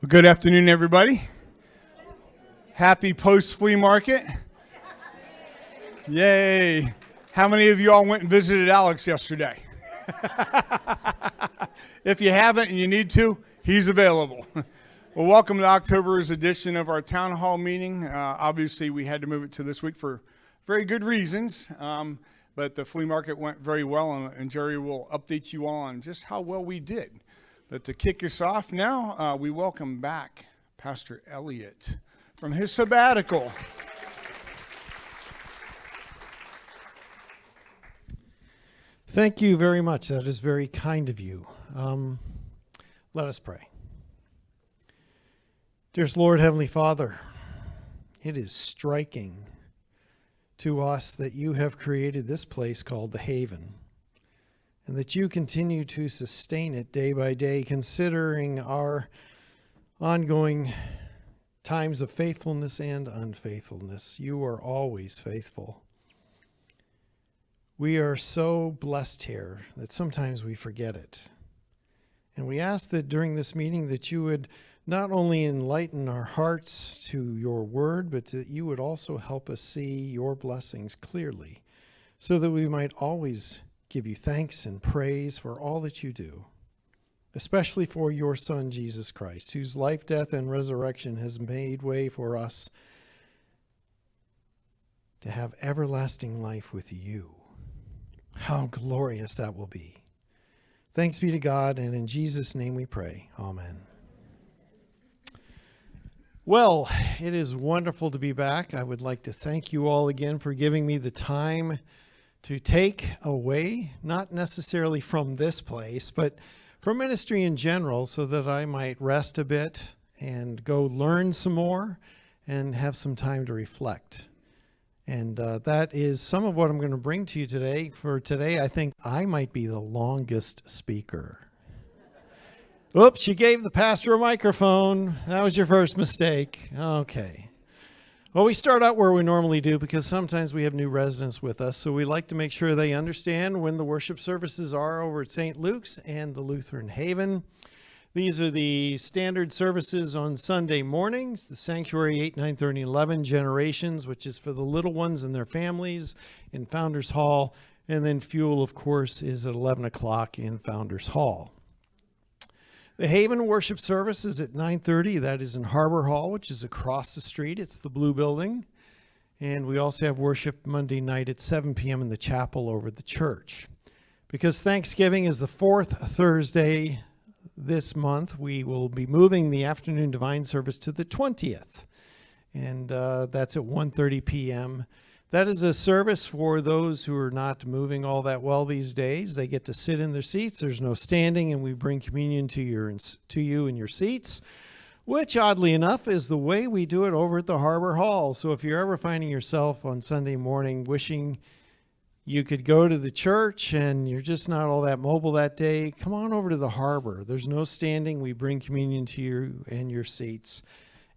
Well, good afternoon, everybody. Happy post-flea market. Yay. How many of you all went and visited Alex yesterday? If you haven't and you need to, he's available. Well, welcome to October's edition of our town hall meeting. Obviously, we had to move it to this week for very good reasons, but the flea market went very well, and Jerry will update you all on just how well we did. But to kick us off now, we welcome back Pastor Elliott from his sabbatical. Thank you very much. That is very kind of you. Let us pray. Dearest Lord, Heavenly Father, it is striking to us that you have created this place called the Haven, and that you continue to sustain it day by day, considering our ongoing times of faithfulness and unfaithfulness. You are always faithful. We are so blessed here that sometimes we forget it. And we ask that during this meeting that you would not only enlighten our hearts to your word, but that you would also help us see your blessings clearly, so that we might always give you thanks and praise for all that you do, especially for your Son, Jesus Christ, whose life, death, and resurrection has made way for us to have everlasting life with you. How glorious that will be. Thanks be to God, and in Jesus' name we pray. Amen. Well, it is wonderful to be back. I would like to thank you all again for giving me the time to take away, not necessarily from this place, but from ministry in general, so that I might rest a bit and go learn some more and have some time to reflect. And that is some of what I'm going to bring to you today. For today, I think I might be the longest speaker. Oops, you gave the pastor a microphone. That was your first mistake. Okay. Well, we start out where we normally do, because sometimes we have new residents with us, so we like to make sure they understand when the worship services are over at St. Luke's and the Lutheran Haven. These are the standard services on Sunday mornings, the sanctuary 8, 9, 30, 11 generations, which is for the little ones and their families in Founders Hall, and then fuel, of course, is at 11 o'clock in Founders Hall. The Haven worship service is at 9:30. That is in Harbor Hall, which is across the street. It's the blue building. And we also have worship Monday night at 7 p.m. in the chapel over at the church. Because Thanksgiving is the fourth Thursday this month, we will be moving the afternoon divine service to the 20th. And that's at 1:30 p.m. That is a service for those who are not moving all that well these days. They get to sit in their seats. There's no standing, and we bring communion to you in your seats, which, oddly enough, is the way we do it over at the Harbor Hall. So if you're ever finding yourself on Sunday morning wishing you could go to the church and you're just not all that mobile that day, come on over to the Harbor. There's no standing. We bring communion to you and your seats.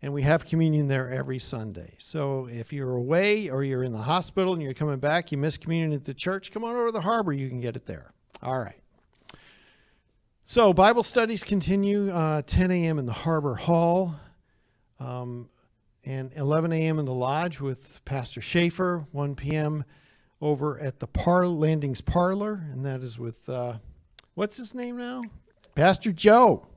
And we have communion there every Sunday. So if you're away or you're in the hospital and you're coming back, you miss communion at the church, come on over to the Harbor. You can get it there. All right. So Bible studies continue 10 a.m. in the Harbor Hall and 11 a.m. in the Lodge with Pastor Schaefer, 1 p.m. over at the Landings Parlor. And that is with, what's his name now? Pastor Joe.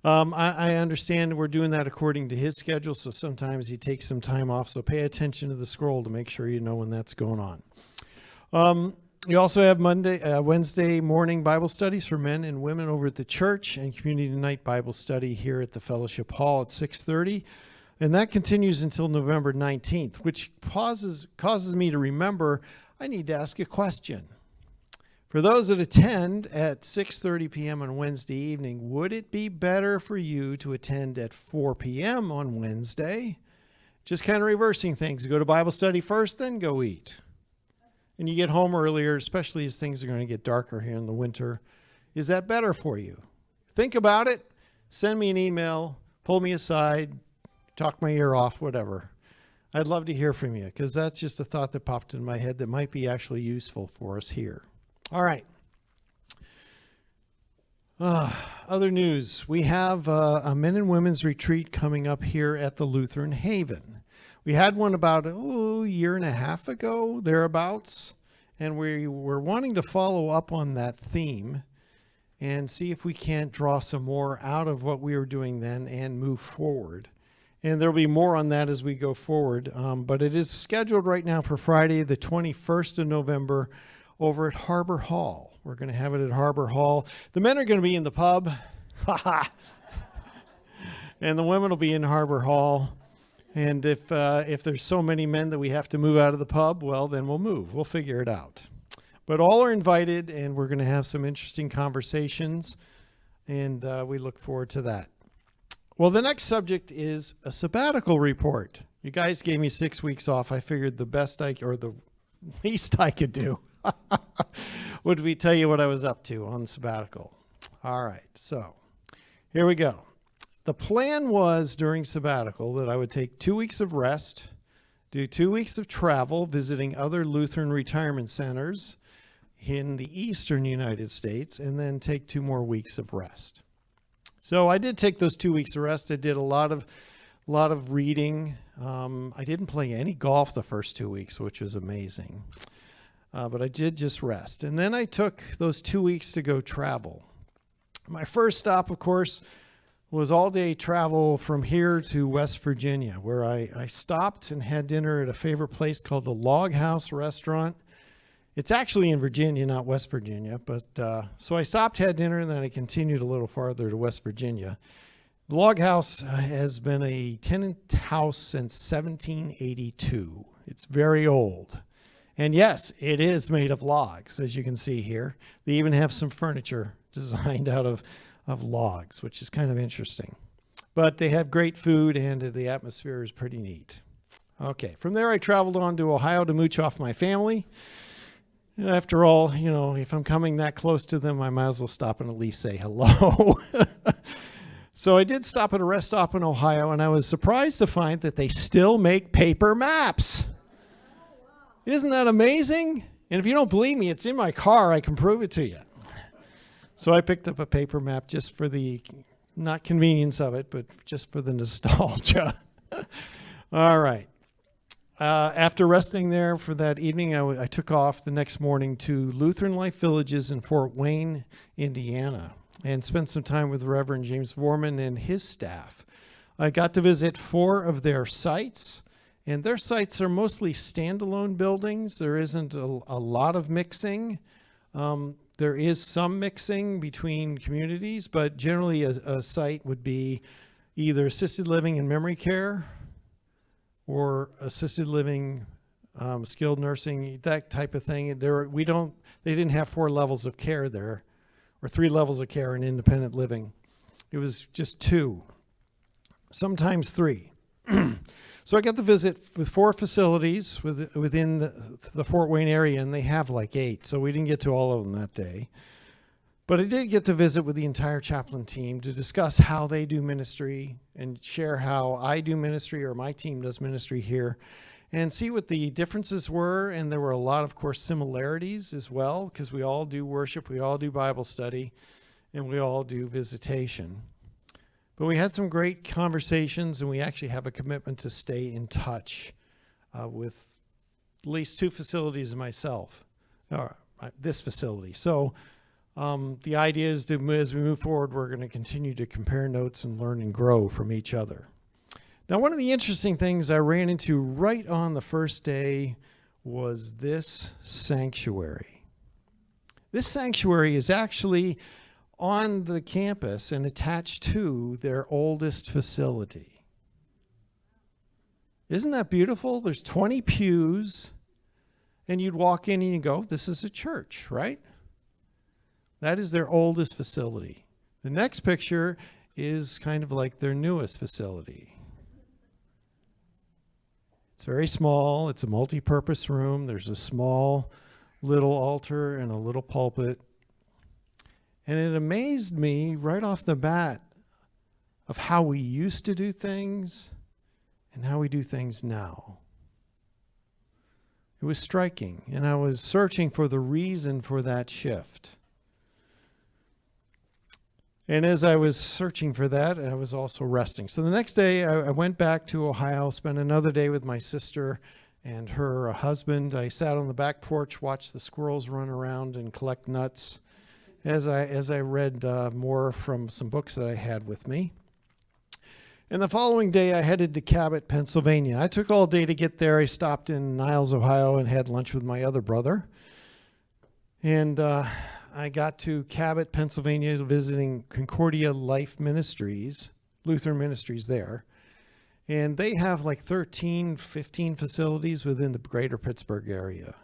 I understand we're doing that according to his schedule, so sometimes he takes some time off, so pay attention to the scroll to make sure you know when that's going on. You also have Wednesday morning Bible studies for men and women over at the church, and community night Bible study here at the Fellowship Hall at 6:30, and that continues until November 19th, which causes me to remember I need to ask a question. For those that attend at 6:30 p.m. on Wednesday evening, would it be better for you to attend at 4 p.m. on Wednesday? Just kind of reversing things. Go to Bible study first, then go eat. And you get home earlier, especially as things are going to get darker here in the winter. Is that better for you? Think about it. Send me an email. Pull me aside. Talk my ear off, whatever. I'd love to hear from you, because that's just a thought that popped in my head that might be actually useful for us here. All right. other news. We have a men and women's retreat coming up here at the Lutheran Haven. We had one about a year and a half ago, thereabouts, and we were wanting to follow up on that theme and see if we can't draw some more out of what we were doing then and move forward. And there'll be more on that as we go forward, but it is scheduled right now for Friday, the 21st of November, over at Harbor Hall. We're going to have it at Harbor Hall. The men are going to be in the pub, and the women will be in Harbor Hall. And if there's so many men that we have to move out of the pub, well, then we'll move. We'll figure it out. But all are invited, and we're going to have some interesting conversations, and we look forward to that. Well, the next subject is a sabbatical report. You guys gave me 6 weeks off. I figured the best or the least I could do would be tell you what I was up to on sabbatical. All right, so here we go. The plan was during sabbatical that I would take 2 weeks of rest, do 2 weeks of travel, visiting other Lutheran retirement centers in the eastern United States, and then take 2 more weeks of rest. So I did take those 2 weeks of rest. I did a lot of reading. I didn't play any golf the first 2 weeks, which was amazing. But I did just rest. And then I took those 2 weeks to go travel. My first stop, of course, was all-day travel from here to West Virginia, where I stopped and had dinner at a favorite place called the Log House Restaurant. It's actually in Virginia, not West Virginia. But so I stopped, had dinner, and then I continued a little farther to West Virginia. The Log House has been a tenant house since 1782. It's very old. And yes, it is made of logs, as you can see here. They even have some furniture designed out of logs, which is kind of interesting. But they have great food, and the atmosphere is pretty neat. Okay, from there I traveled on to Ohio to mooch off my family. After all, you know, if I'm coming that close to them, I might as well stop and at least say hello. So I did stop at a rest stop in Ohio, and I was surprised to find that they still make paper maps. Isn't that amazing? And if you don't believe me, it's in my car. I can prove it to you. So I picked up a paper map just for the, not convenience of it, but just for the nostalgia. All right. After resting there for that evening, I took off the next morning to Lutheran Life Villages in Fort Wayne, Indiana, and spent some time with Reverend James Vorman and his staff. I got to visit 4 of their sites. And their sites are mostly standalone buildings. There isn't a lot of mixing. There is some mixing between communities, but generally a site would be either assisted living and memory care or assisted living, skilled nursing, that type of thing. They didn't have 4 levels of care there, or 3 levels of care in independent living. It was just 2, sometimes 3. So I got to visit with 4 facilities within the Fort Wayne area, and they have like 8, so we didn't get to all of them that day. But I did get to visit with the entire chaplain team to discuss how they do ministry and share how I do ministry, or my team does ministry here, and see what the differences were. And there were a lot, of course, similarities as well, because we all do worship, we all do Bible study, and we all do visitation. But we had some great conversations, and we actually have a commitment to stay in touch with at least 2 facilities and myself, or this facility. So the idea is to, as we move forward, we're going to continue to compare notes and learn and grow from each other. Now, one of the interesting things I ran into right on the first day was this sanctuary. This sanctuary is actually on the campus and attached to their oldest facility. Isn't that beautiful? There's 20 pews, and you'd walk in and you go, this is a church, right? That is their oldest facility. The next picture is kind of like their newest facility. It's very small. It's a multi-purpose room. There's a small little altar and a little pulpit. And it amazed me right off the bat of how we used to do things and how we do things now. It was striking, and I was searching for the reason for that shift. And as I was searching for that, I was also resting. So the next day, I went back to Ohio, spent another day with my sister and her husband. I sat on the back porch, watched the squirrels run around and collect nuts as I read more from some books that I had with me. And the following day, I headed to Cabot, Pennsylvania. I took all day to get there. I stopped in Niles, Ohio, and had lunch with my other brother. And I got to Cabot, Pennsylvania, visiting Concordia Life Ministries, Lutheran Ministries there. And they have like 13, 15 facilities within the greater Pittsburgh area.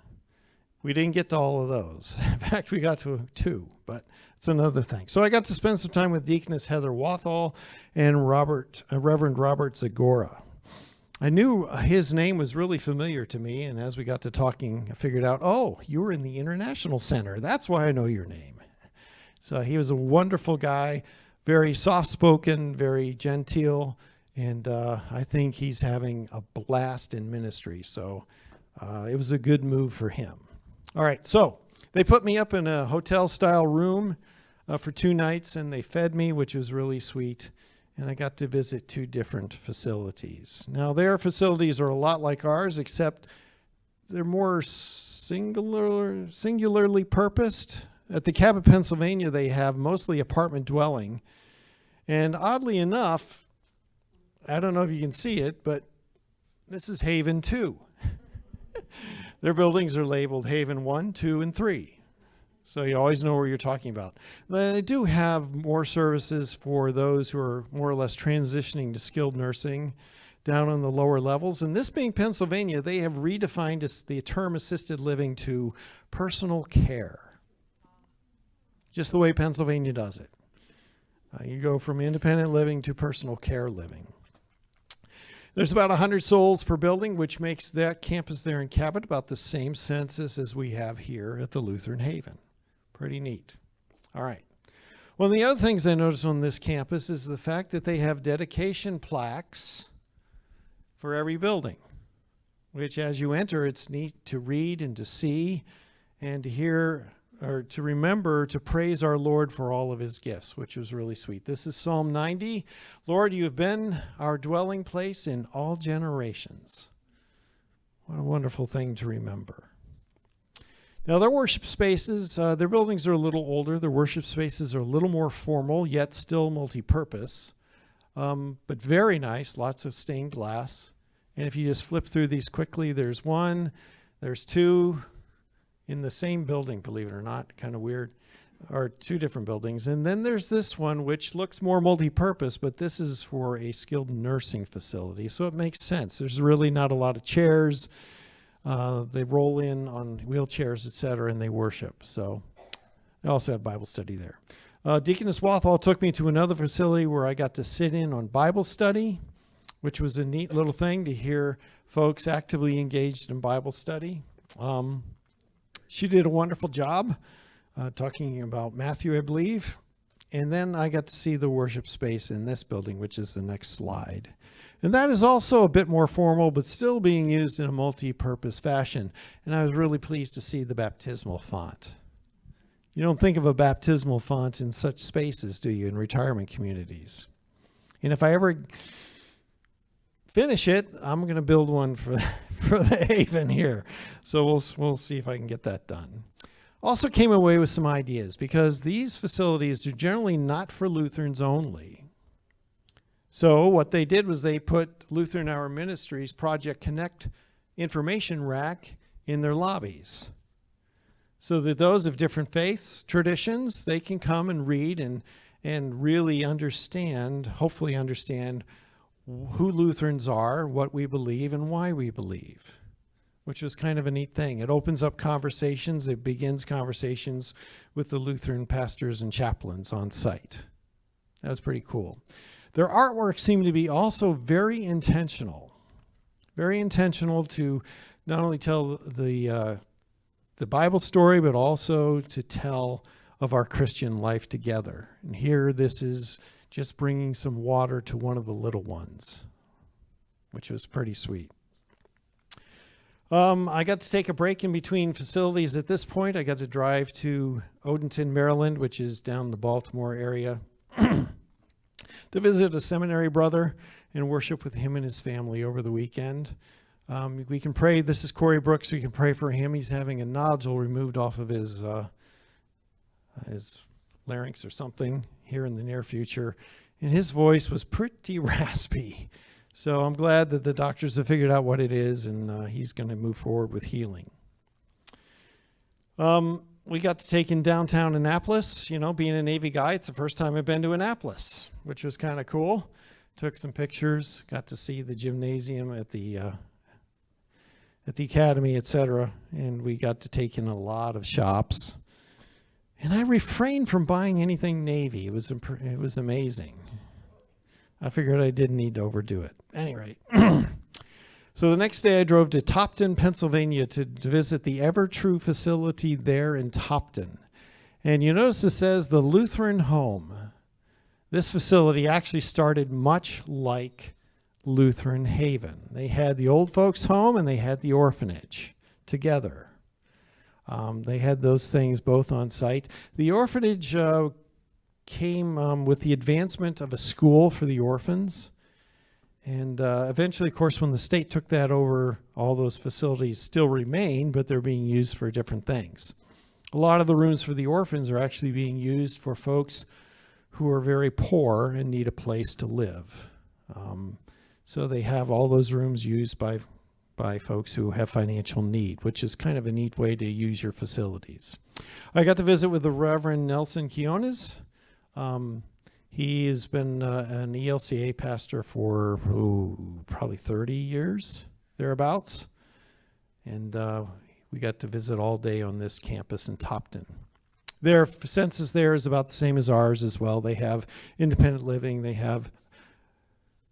We didn't get to all of those. In fact, we got to 2, but it's another thing. So I got to spend some time with Deaconess Heather Wathall and Reverend Robert Zagora. I knew his name was really familiar to me, and as we got to talking, I figured out, oh, you were in the International Center. That's why I know your name. So he was a wonderful guy, very soft-spoken, very genteel, and I think he's having a blast in ministry. So it was a good move for him. All right, so they put me up in a hotel-style room for 2 nights, and they fed me, which was really sweet. And I got to visit 2 different facilities. Now, their facilities are a lot like ours, except they're more singularly purposed. At the Cabot, Pennsylvania, they have mostly apartment dwelling. And oddly enough, I don't know if you can see it, but this is Haven 2. Their buildings are labeled Haven 1, 2, and 3. So you always know where you're talking about. They do have more services for those who are more or less transitioning to skilled nursing down on the lower levels. And this being Pennsylvania, they have redefined the term assisted living to personal care. Just the way Pennsylvania does it. You go from independent living to personal care living. There's about 100 souls per building, which makes that campus there in Cabot about the same census as we have here at the Lutheran Haven. Pretty neat. All right. One of the other things I noticed on this campus is the fact that they have dedication plaques for every building, which as you enter, it's neat to read and to see and to hear or to remember to praise our Lord for all of his gifts, which was really sweet. This is Psalm 90. Lord, you have been our dwelling place in all generations. What a wonderful thing to remember. Now, their worship spaces, their buildings are a little older. Their worship spaces are a little more formal, yet still multi-purpose, but very nice, lots of stained glass. And if you just flip through these quickly, there's 1, there's 2, in the same building, believe it or not, kind of weird, or 2 different buildings. And then there's this one, which looks more multi-purpose, but this is for a skilled nursing facility, so it makes sense. There's really not a lot of chairs. They roll in on wheelchairs, etc., and they worship. So they also have Bible study there. Deaconess Wathall took me to another facility where I got to sit in on Bible study, which was a neat little thing to hear folks actively engaged in Bible study. She did a wonderful job talking about Matthew, I believe. And then I got to see the worship space in this building, which is the next slide. And that is also a bit more formal, but still being used in a multi-purpose fashion. And I was really pleased to see the baptismal font. You don't think of a baptismal font in such spaces, do you, in retirement communities? And if I ever finish it, I'm going to build one for the Haven here. So we'll see if I can get that done. Also came away with some ideas, because these facilities are generally not for Lutherans only. So what they did was they put Lutheran Hour Ministries Project Connect information rack in their lobbies, so that those of different faiths, traditions, they can come and read and really understand, hopefully understand, who Lutherans are, what we believe, and why we believe, which was kind of a neat thing. It opens up conversations. It begins conversations with the Lutheran pastors and chaplains on site. That was pretty cool. Their artwork seemed to be also very intentional to not only tell the Bible story, but also to tell of our Christian life together. And here this is just bringing some water to one of the little ones, which was pretty sweet. I got to take a break in between facilities at this point. I got to drive to Odenton, Maryland, which is down the Baltimore area. to visit a seminary brother and worship with him and his family over the weekend. We can pray. This is Corey Brooks. We can pray for him. He's having a nodule removed off of his larynx or something here in the near future. And his voice was pretty raspy. So I'm glad that the doctors have figured out what it is, and he's going to move forward with healing. We got to take in downtown Annapolis. You know, being a Navy guy, it's the first time I've been to Annapolis, which was kind of cool. Took some pictures, got to see the gymnasium at the academy, etc. And we got to take in a lot of shops. And I refrained from buying anything Navy. It was amazing. I figured I didn't need to overdo it. At any rate. So the next day I drove to Topton, Pennsylvania to visit the Ever True facility there in Topton. And you notice it says the Lutheran home. This facility actually started much like Lutheran Haven. They had the old folks home and they had the orphanage together. They had those things both on site. The orphanage came with the advancement of a school for the orphans. And eventually, of course, when the state took that over, all those facilities still remain, but they're being used for different things. A lot of the rooms for the orphans are actually being used for folks who are very poor and need a place to live. So they have all those rooms used by folks who have financial need, which is kind of a neat way to use your facilities. I got to visit with the Reverend Nelson Quiones. He has been an ELCA pastor for probably 30 years, thereabouts. And we got to visit all day on this campus in Topton. Their census there is about the same as ours as well. They have independent living, they have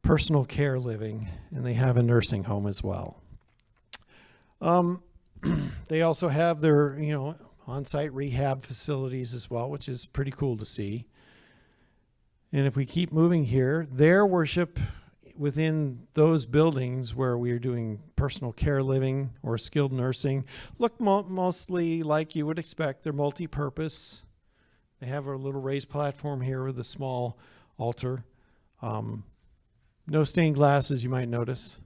personal care living, and they have a nursing home as well. They also have their, on-site rehab facilities as well, which is pretty cool to see. And if we keep moving here, their worship within those buildings where we are doing personal care living or skilled nursing look mostly like you would expect. They're multi-purpose. They have a little raised platform here with a small altar. No stained glass, as you might notice.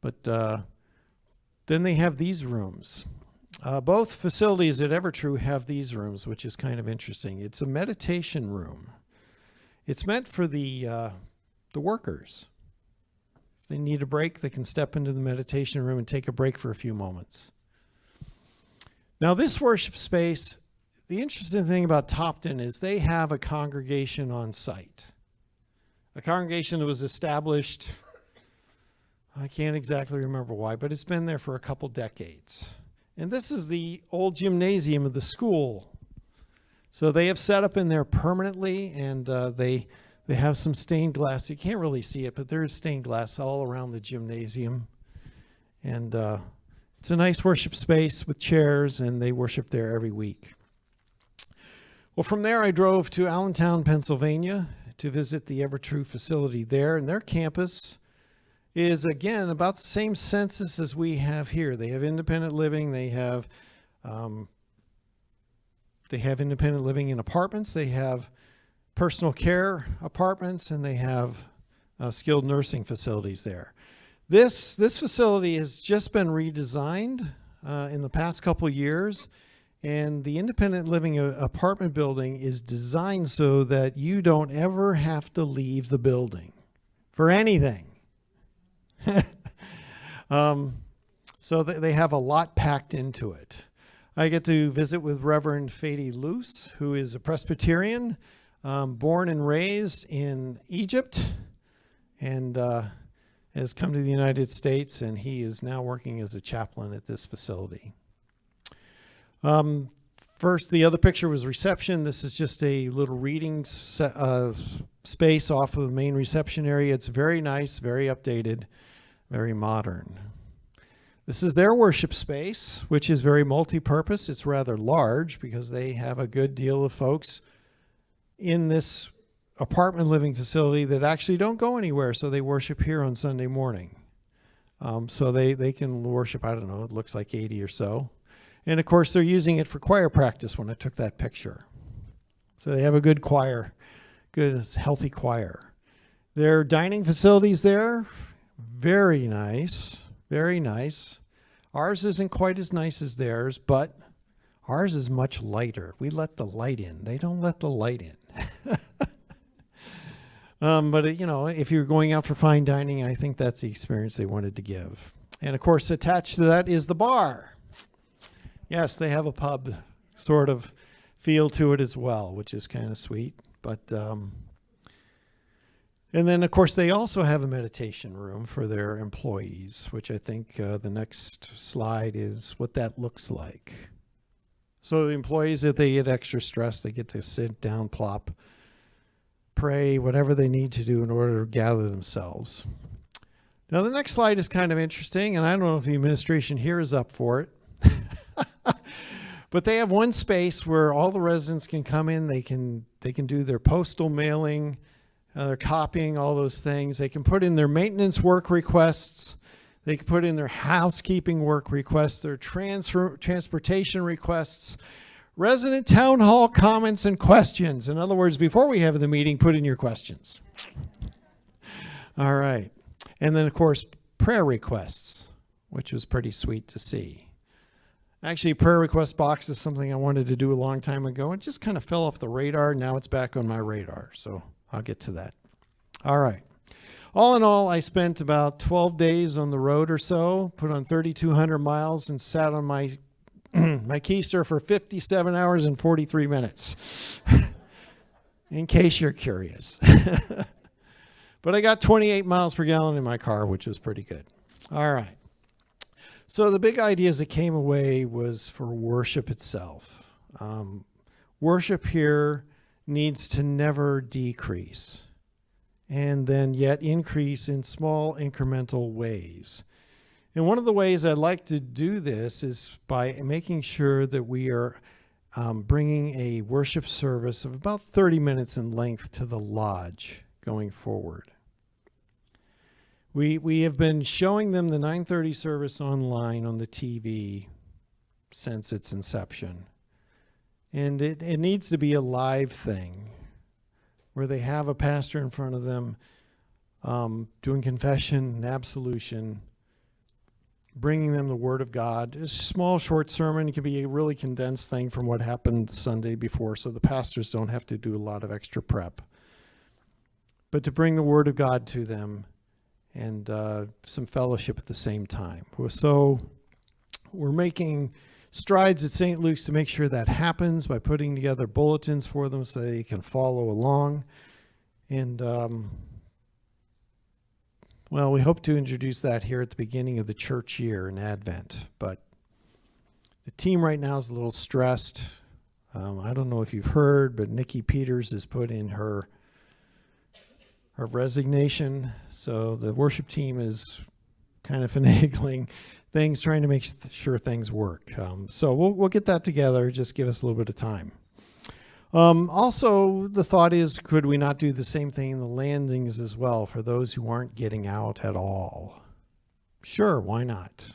But then they have these rooms. Both facilities at Evertrue have these rooms, which is kind of interesting. It's a meditation room. It's meant for the workers. If they need a break, they can step into the meditation room and take a break for a few moments. Now, this worship space, the interesting thing about Topton is they have a congregation on site. A congregation that was established, I can't exactly remember why, but it's been there for a couple decades. And this is the old gymnasium of the school. So they have set up in there permanently, and they have some stained glass. You can't really see it, but there is stained glass all around the gymnasium. And it's a nice worship space with chairs, and they worship there every week. Well, from there I drove to Allentown, Pennsylvania to visit the Evertrue facility there, and their campus is, again, about the same census as we have here. They have independent living. They have independent living in apartments. They have personal care apartments, and they have skilled nursing facilities there. This facility has just been redesigned in the past couple years, and the independent living apartment building is designed so that you don't ever have to leave the building for anything. So they have a lot packed into it. I get to visit with Reverend Fady Luce, who is a Presbyterian, born and raised in Egypt, and has come to the United States, and he is now working as a chaplain at this facility. First, the other picture was reception. This is just a little reading space off of the main reception area. It's very nice, very updated, very modern. This is their worship space, which is very multi-purpose. It's rather large because they have a good deal of folks in this apartment living facility that actually don't go anywhere, so they worship here on Sunday morning. So they can worship, I don't know, it looks like 80 or so. And of course, they're using it for choir practice when I took that picture. So they have a good choir good, healthy choir. Their dining facilities there, very nice, very nice. Ours isn't quite as nice as theirs, but ours is much lighter. We let the light in. They don't let the light in. But, you know, if you're going out for fine dining, I think that's the experience they wanted to give. And, of course, attached to that is the bar. Yes, they have a pub sort of feel to it as well, which is kind of sweet. But and then, of course, they also have a meditation room for their employees, which I think the next slide is what that looks like. So the employees, if they get extra stressed, they get to sit down, plop, pray, whatever they need to do in order to gather themselves. Now, the next slide is kind of interesting, and I don't know if the administration here is up for it. But they have one space where all the residents can come in. They can do their postal mailing, their copying, all those things. They can put in their maintenance work requests. They can put in their housekeeping work requests, their transportation requests, resident town hall comments and questions. In other words, before we have the meeting, put in your questions. All right. And then, of course, prayer requests, which was pretty sweet to see. Actually, prayer request box is something I wanted to do a long time ago. It just kind of fell off the radar. Now it's back on my radar, so I'll get to that. All right. All in all, I spent about 12 days on the road or so, put on 3,200 miles, and sat on my my keister for 57 hours and 43 minutes, in case you're curious. But I got 28 miles per gallon in my car, which was pretty good. All right. So the big ideas that came away was for worship itself. Worship here needs to never decrease, and then yet increase in small incremental ways. And one of the ways I'd like to do this is by making sure that we are bringing a worship service of about 30 minutes in length to the lodge going forward. We have been showing them the 9:30 service online on the TV since its inception. And it needs to be a live thing where they have a pastor in front of them doing confession and absolution, bringing them the Word of God. A small, short sermon. It can be a really condensed thing from what happened Sunday before, so the pastors don't have to do a lot of extra prep. But to bring the Word of God to them and some fellowship at the same time. So we're making strides at St. Luke's to make sure that happens by putting together bulletins for them so they can follow along. And, well, we hope to introduce that here at the beginning of the church year in Advent. But the team right now is a little stressed. I don't know if you've heard, but Nikki Peters has put in her resignation. So the worship team is kind of finagling things, trying to make sure things work. So we'll get that together. Just give us a little bit of time. Also, the thought is, could we not do the same thing in the landings as well for those who aren't getting out at all? Sure, why not?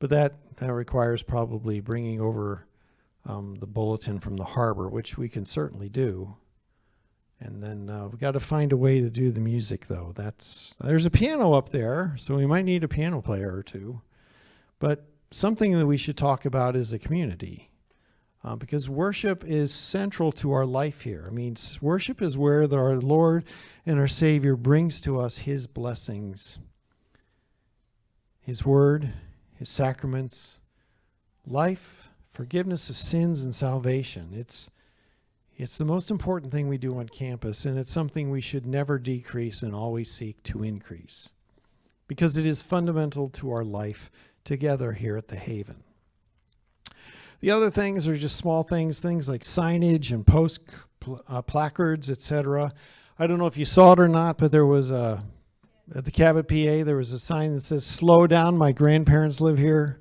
But that requires probably bringing over the bulletin from the harbor, which we can certainly do. And then we've got to find a way to do the music, though. There's a piano up there, so we might need a piano player or two. But something that we should talk about is a community, because worship is central to our life here. I mean, worship is where our Lord and our Savior brings to us His blessings, His Word, His sacraments, life, forgiveness of sins, and salvation. It's the most important thing we do on campus, and it's something we should never decrease and always seek to increase, because it is fundamental to our life together here at the Haven. The other things are just small things like signage and post placards, etc. I don't know if you saw it or not, but there was at the Cabot, PA, there was a sign that says, "Slow down, my grandparents live here."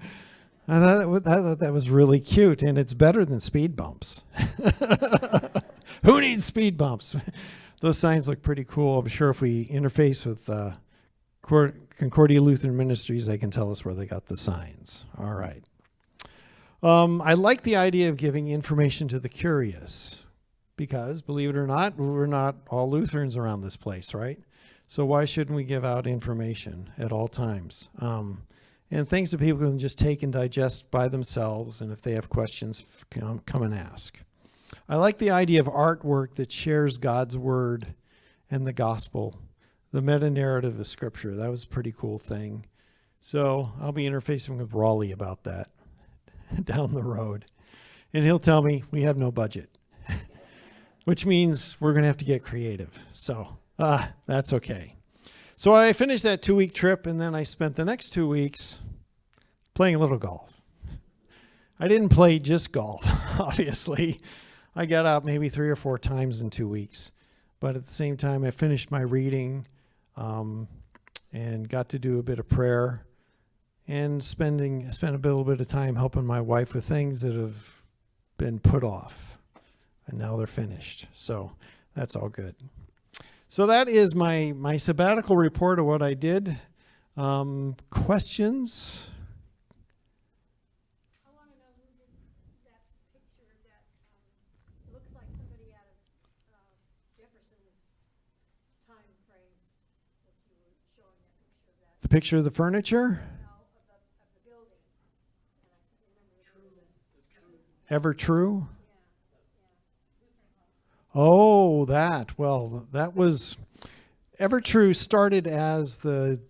I thought that was really cute, and it's better than speed bumps. Who needs speed bumps? Those signs look pretty cool. I'm sure if we interface with Concordia Lutheran Ministries, they can tell us where they got the signs. All right. I like the idea of giving information to the curious. because, believe it or not, we're not all Lutherans around this place, right? So why shouldn't we give out information at all times? And things that people can just take and digest by themselves, and if they have questions, come and ask. I like the idea of artwork that shares God's word and the gospel, the meta-narrative of Scripture. That was a pretty cool thing. So I'll be interfacing with Raleigh about that down the road. And he'll tell me we have no budget, which means we're going to have to get creative. So that's okay. So I finished that 2-week trip, and then I spent the next 2 weeks playing a little golf. I didn't play just golf, obviously. I got out maybe 3 or 4 times in 2 weeks. But at the same time, I finished my reading and got to do a bit of prayer and spent a little bit of time helping my wife with things that have been put off. And now they're finished. So that's all good. So that is my sabbatical report of what I did. Questions? I want to know who did that picture that looks like somebody out of Jefferson's time frame that you were showing that picture of that. The picture of the furniture? No, of the building. And I can't remember the name. Ever True? Yeah. Oh, that. Well, that was Ever True started as the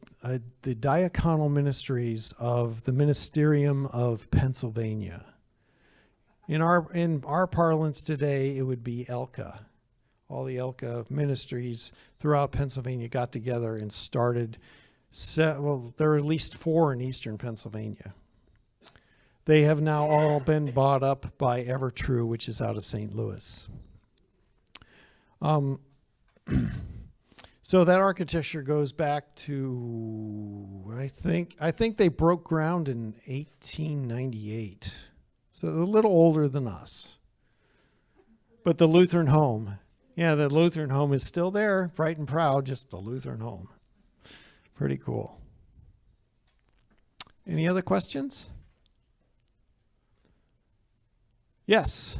diaconal ministries of the Ministerium of Pennsylvania. In our parlance today, it would be ELCA. All the ELCA ministries throughout Pennsylvania got together and started. There are at least 4 in eastern Pennsylvania. They have now all been bought up by Ever True, which is out of St. Louis. So that architecture goes back to, I think they broke ground in 1898. So they're a little older than us. But the Lutheran home, the Lutheran home is still there, bright and proud, just the Lutheran home. Pretty cool. Any other questions? Yes.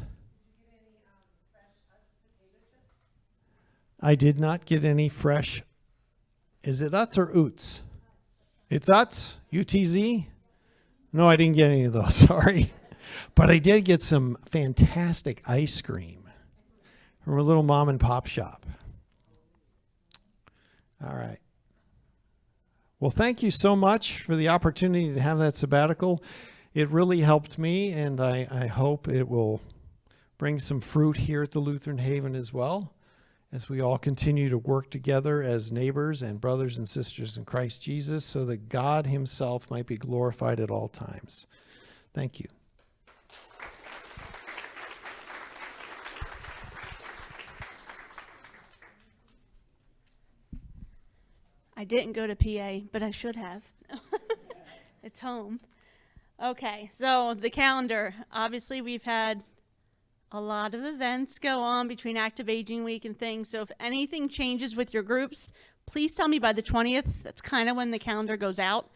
I did not get any fresh. Is it Utz or Oots? It's Utz? UTZ? No, I didn't get any of those, sorry. But I did get some fantastic ice cream from a little mom and pop shop. All right. Well, thank you so much for the opportunity to have that sabbatical. It really helped me, and I hope it will bring some fruit here at the Lutheran Haven as well, as we all continue to work together as neighbors and brothers and sisters in Christ Jesus, so that God himself might be glorified at all times. Thank you. I didn't go to PA, but I should have. It's home. Okay, so the calendar. Obviously, we've had a lot of events go on between Active Aging Week and things. So if anything changes with your groups, please tell me by the 20th. That's kind of when the calendar goes out.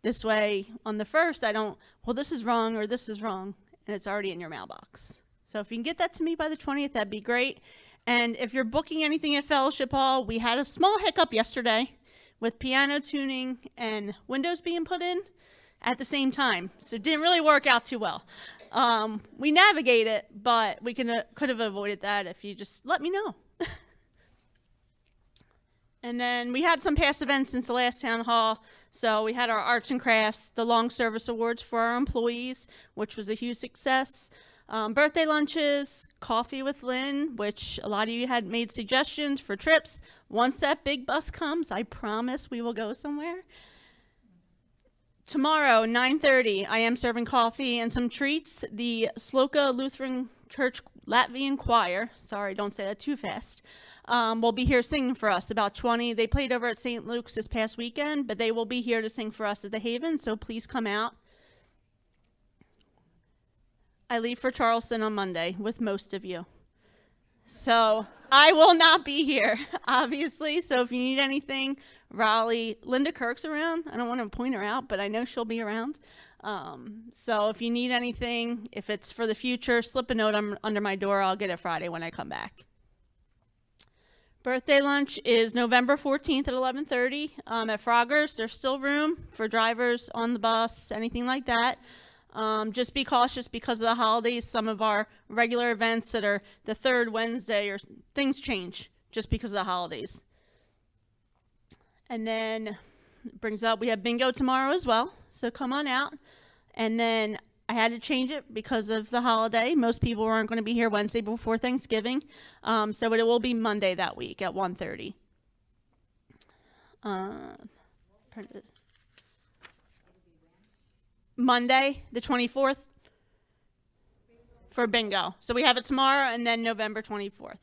This way, on the 1st, this is wrong or this is wrong, and it's already in your mailbox. So if you can get that to me by the 20th, that'd be great. And if you're booking anything at Fellowship Hall, we had a small hiccup yesterday with piano tuning and windows being put in at the same time. So it didn't really work out too well. We navigate it, but we could have avoided that if you just let me know. And then we had some past events since the last town hall. So we had our arts and crafts, the long service awards for our employees, which was a huge success. Birthday lunches, coffee with Lynn, which a lot of you had made suggestions for trips. Once that big bus comes, I promise we will go somewhere. Tomorrow, 9:30, I am serving coffee and some treats. The Sloka Lutheran Church Latvian Choir, sorry, don't say that too fast, will be here singing for us, about 20. They played over at St. Luke's this past weekend, but they will be here to sing for us at the Haven, so please come out. I leave for Charleston on Monday with most of you. So I will not be here, obviously. So if you need anything, Raleigh, Linda Kirk's around. I don't want to point her out, but I know she'll be around. So if you need anything, if it's for the future, slip a note under my door. I'll get it Friday when I come back. Birthday lunch is November 14th at 11:30 at Frogger's. There's still room for drivers on the bus, anything like that. Just be cautious because of the holidays. Some of our regular events that are the third Wednesday or things change just because of the holidays. And then brings up, we have bingo tomorrow as well. So come on out. And then I had to change it because of the holiday. Most people aren't going to be here Wednesday before Thanksgiving. So it will be Monday that week at 1:30. Monday, the 24th for bingo. So we have it tomorrow and then November 24th.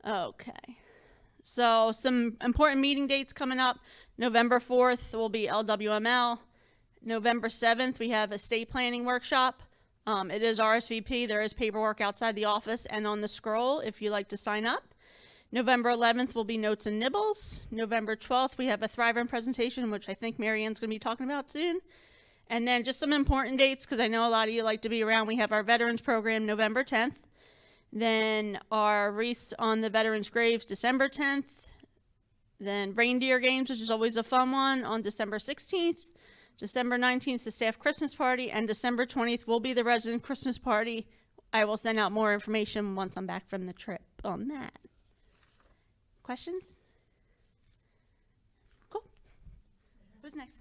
Okay. So some important meeting dates coming up. November 4th will be LWML. November 7th, we have a estate planning workshop. It is RSVP. There is paperwork outside the office and on the scroll if you'd like to sign up. November 11th will be Notes and Nibbles. November 12th, we have a Thrive-In presentation, which I think Mary Ann's going to be talking about soon. And then just some important dates, because I know a lot of you like to be around. We have our Veterans Program November 10th. Then our wreaths on the veterans' graves December 10th. Then reindeer games, which is always a fun one, on December 16th. December 19th is the staff Christmas party, and December 20th will be the resident Christmas party. I will send out more information once I'm back from the trip on that. Questions? Cool. Who's next?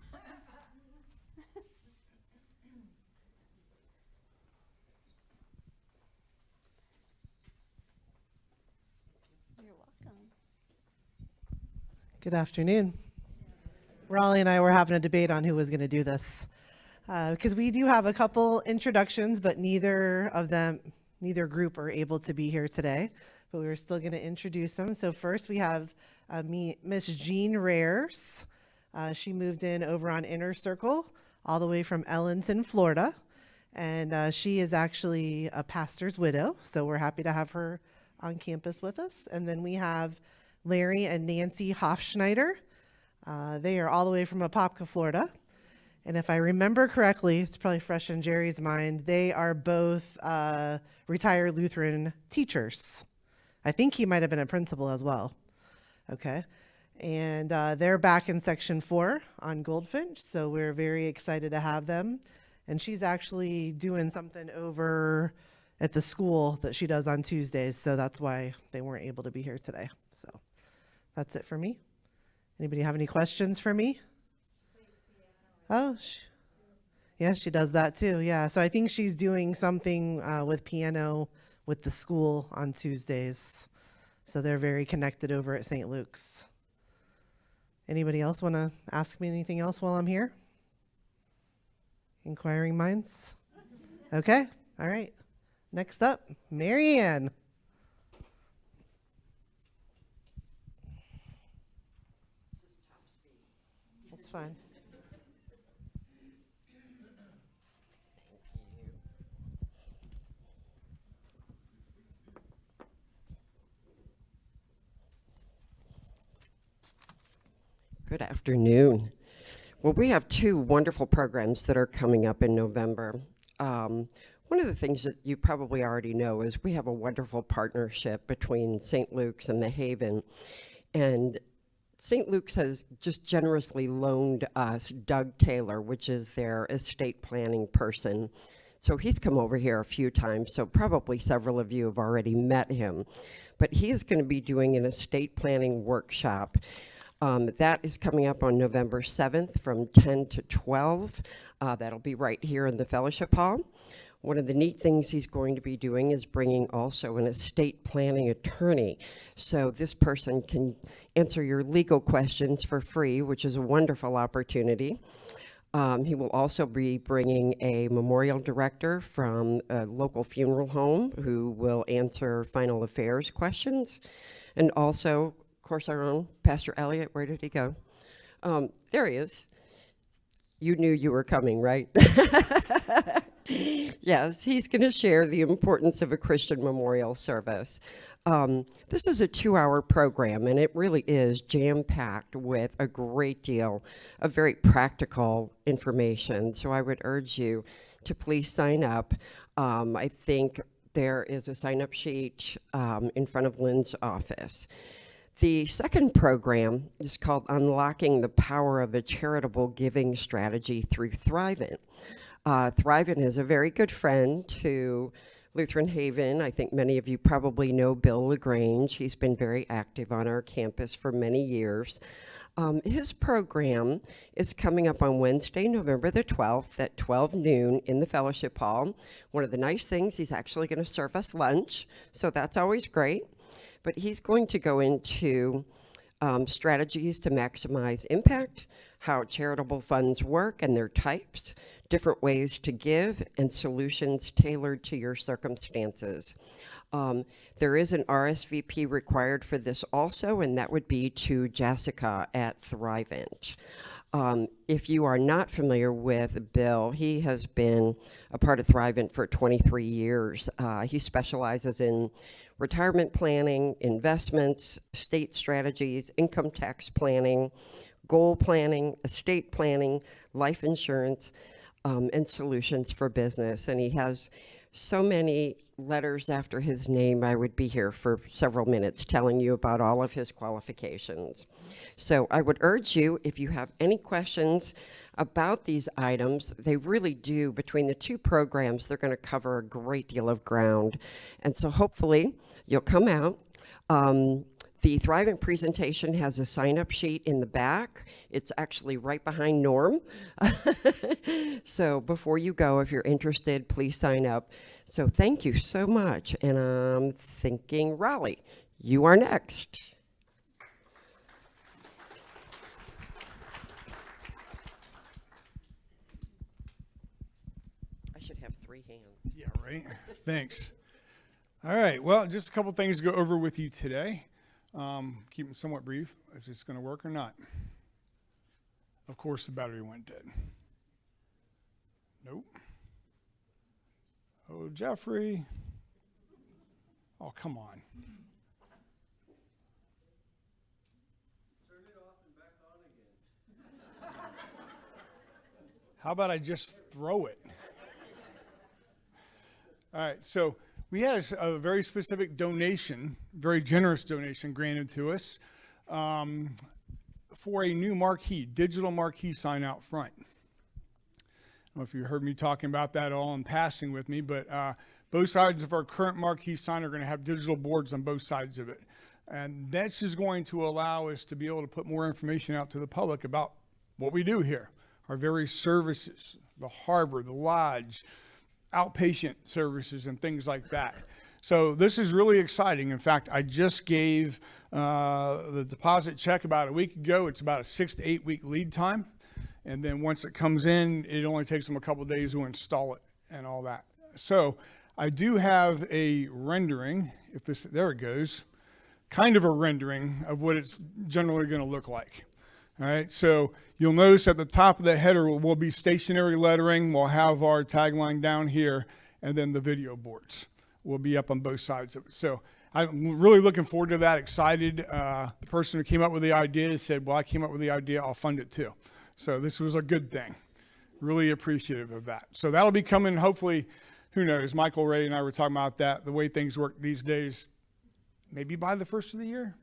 You're welcome. Good afternoon. Raleigh and I were having a debate on who was going to do this because we do have a couple introductions, but neither group are able to be here today. But we were still going to introduce them. So first we have Miss Jean Rares. She moved in over on Inner Circle, all the way from Ellenton, Florida, and she is actually a pastor's widow. So we're happy to have her on campus with us. And then we have Larry and Nancy Hofschneider. They are all the way from Apopka, Florida. And if I remember correctly, it's probably fresh in Jerry's mind, they are both retired Lutheran teachers. I think he might have been a principal as well. Okay. And they're back in Section 4 on Goldfinch, so we're very excited to have them. And she's actually doing something over at the school that she does on Tuesdays, so that's why they weren't able to be here today. So that's it for me. Anybody have any questions for me? Oh, yeah, she does that too. Yeah, so I think she's doing something with piano with the school on Tuesdays. So they're very connected over at St. Luke's. Anybody else want to ask me anything else while I'm here? Inquiring minds? Okay, all right. Next up, Mary Ann. That's fine. Good afternoon. Well, we have two wonderful programs that are coming up in November. One of the things that you probably already know is we have a wonderful partnership between St. Luke's and the Haven. And St. Luke's has just generously loaned us Doug Taylor, which is their estate planning person. So he's come over here a few times, so probably several of you have already met him. But he is going to be doing an estate planning workshop. That is coming up on November 7th from 10 to 12. That'll be right here in the Fellowship Hall. One of the neat things he's going to be doing is bringing also an estate planning attorney. So this person can answer your legal questions for free, which is a wonderful opportunity. He will also be bringing a memorial director from a local funeral home who will answer final affairs questions. And also, of course, our own Pastor Elliott. Where did he go? There he is. You knew you were coming, right? Yes, he's going to share the importance of a Christian memorial service. This is a 2-hour program, and it really is jam-packed with a great deal of very practical information. So I would urge you to please sign up. I think there is a sign-up sheet in front of Lynn's office. The second program is called Unlocking the Power of a Charitable Giving Strategy through Thrivent. Thrivent is a very good friend to Lutheran Haven. I think many of you probably know Bill LaGrange. He's been very active on our campus for many years. His program is coming up on Wednesday, November the 12th at 12 noon in the fellowship hall. One of the nice things, he's actually going to serve us lunch, so that's always great. But he's going to go into strategies to maximize impact, how charitable funds work and their types, different ways to give, and solutions tailored to your circumstances. There is an RSVP required for this also, and that would be to Jessica at Thrivent. If you are not familiar with Bill, he has been a part of Thrivent for 23 years. He specializes in retirement planning, investments, estate strategies, income tax planning, goal planning, estate planning, life insurance, and solutions for business. And he has so many letters after his name. I would be here for several minutes telling you about all of his qualifications. So I would urge you, if you have any questions about these items, they really do, between the two programs, they're going to cover a great deal of ground. And so hopefully you'll come out. The Thrivent presentation has a sign-up sheet in the back. It's actually right behind Norm. So before you go, if you're interested, please sign up. So thank you so much. And I'm thinking, Raleigh, you are next. I should have 3 hands. Yeah, right. Thanks. All right. Well, just a couple things to go over with you today. Keep them somewhat brief. Is this going to work or not? Of course, the battery went dead. Nope. Oh, Jeffrey. Oh, come on. Turn it off and back on again. How about I just throw it? All right, so we had a very specific donation, very generous donation granted to us for a new marquee, digital marquee sign out front. I don't know if you heard me talking about that all in passing with me, but both sides of our current marquee sign are going to have digital boards on both sides of it. And this is going to allow us to be able to put more information out to the public about what we do here, our various services, the harbor, the lodge, outpatient services, and things like that. So this is really exciting. In fact, I just gave the deposit check about a week ago. It's about a 6 to 8 week lead time. And then once it comes in, it only takes them a couple of days to install it and all that. So I do have a rendering, if this, there it goes, kind of a rendering of what it's generally going to look like. All right, so you'll notice at the top of the header will be stationary lettering. We'll have our tagline down here, and then the video boards will be up on both sides of it. So I'm really looking forward to that, excited. The person who came up with the idea said, well, I came up with the idea, I'll fund it too. So this was a good thing. Really appreciative of that. So that'll be coming, hopefully, who knows, Michael Ray and I were talking about that, the way things work these days, maybe by the first of the year.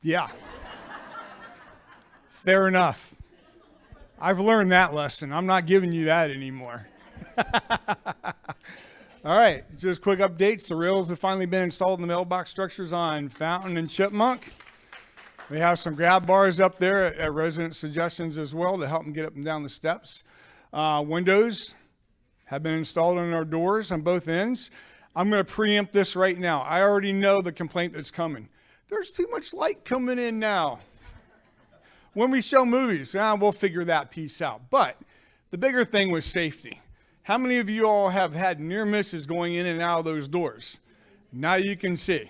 Yeah. Fair enough. I've learned that lesson. I'm not giving you that anymore. All right, just quick updates. The rails have finally been installed in the mailbox structures on Fountain and Chipmunk. We have some grab bars up there at resident suggestions as well to help them get up and down the steps. Windows have been installed on our doors on both ends. I'm going to preempt this right now. I already know the complaint that's coming. There's too much light coming in now. When we show movies, we'll figure that piece out. But the bigger thing was safety. How many of you all have had near misses going in and out of those doors? Now you can see.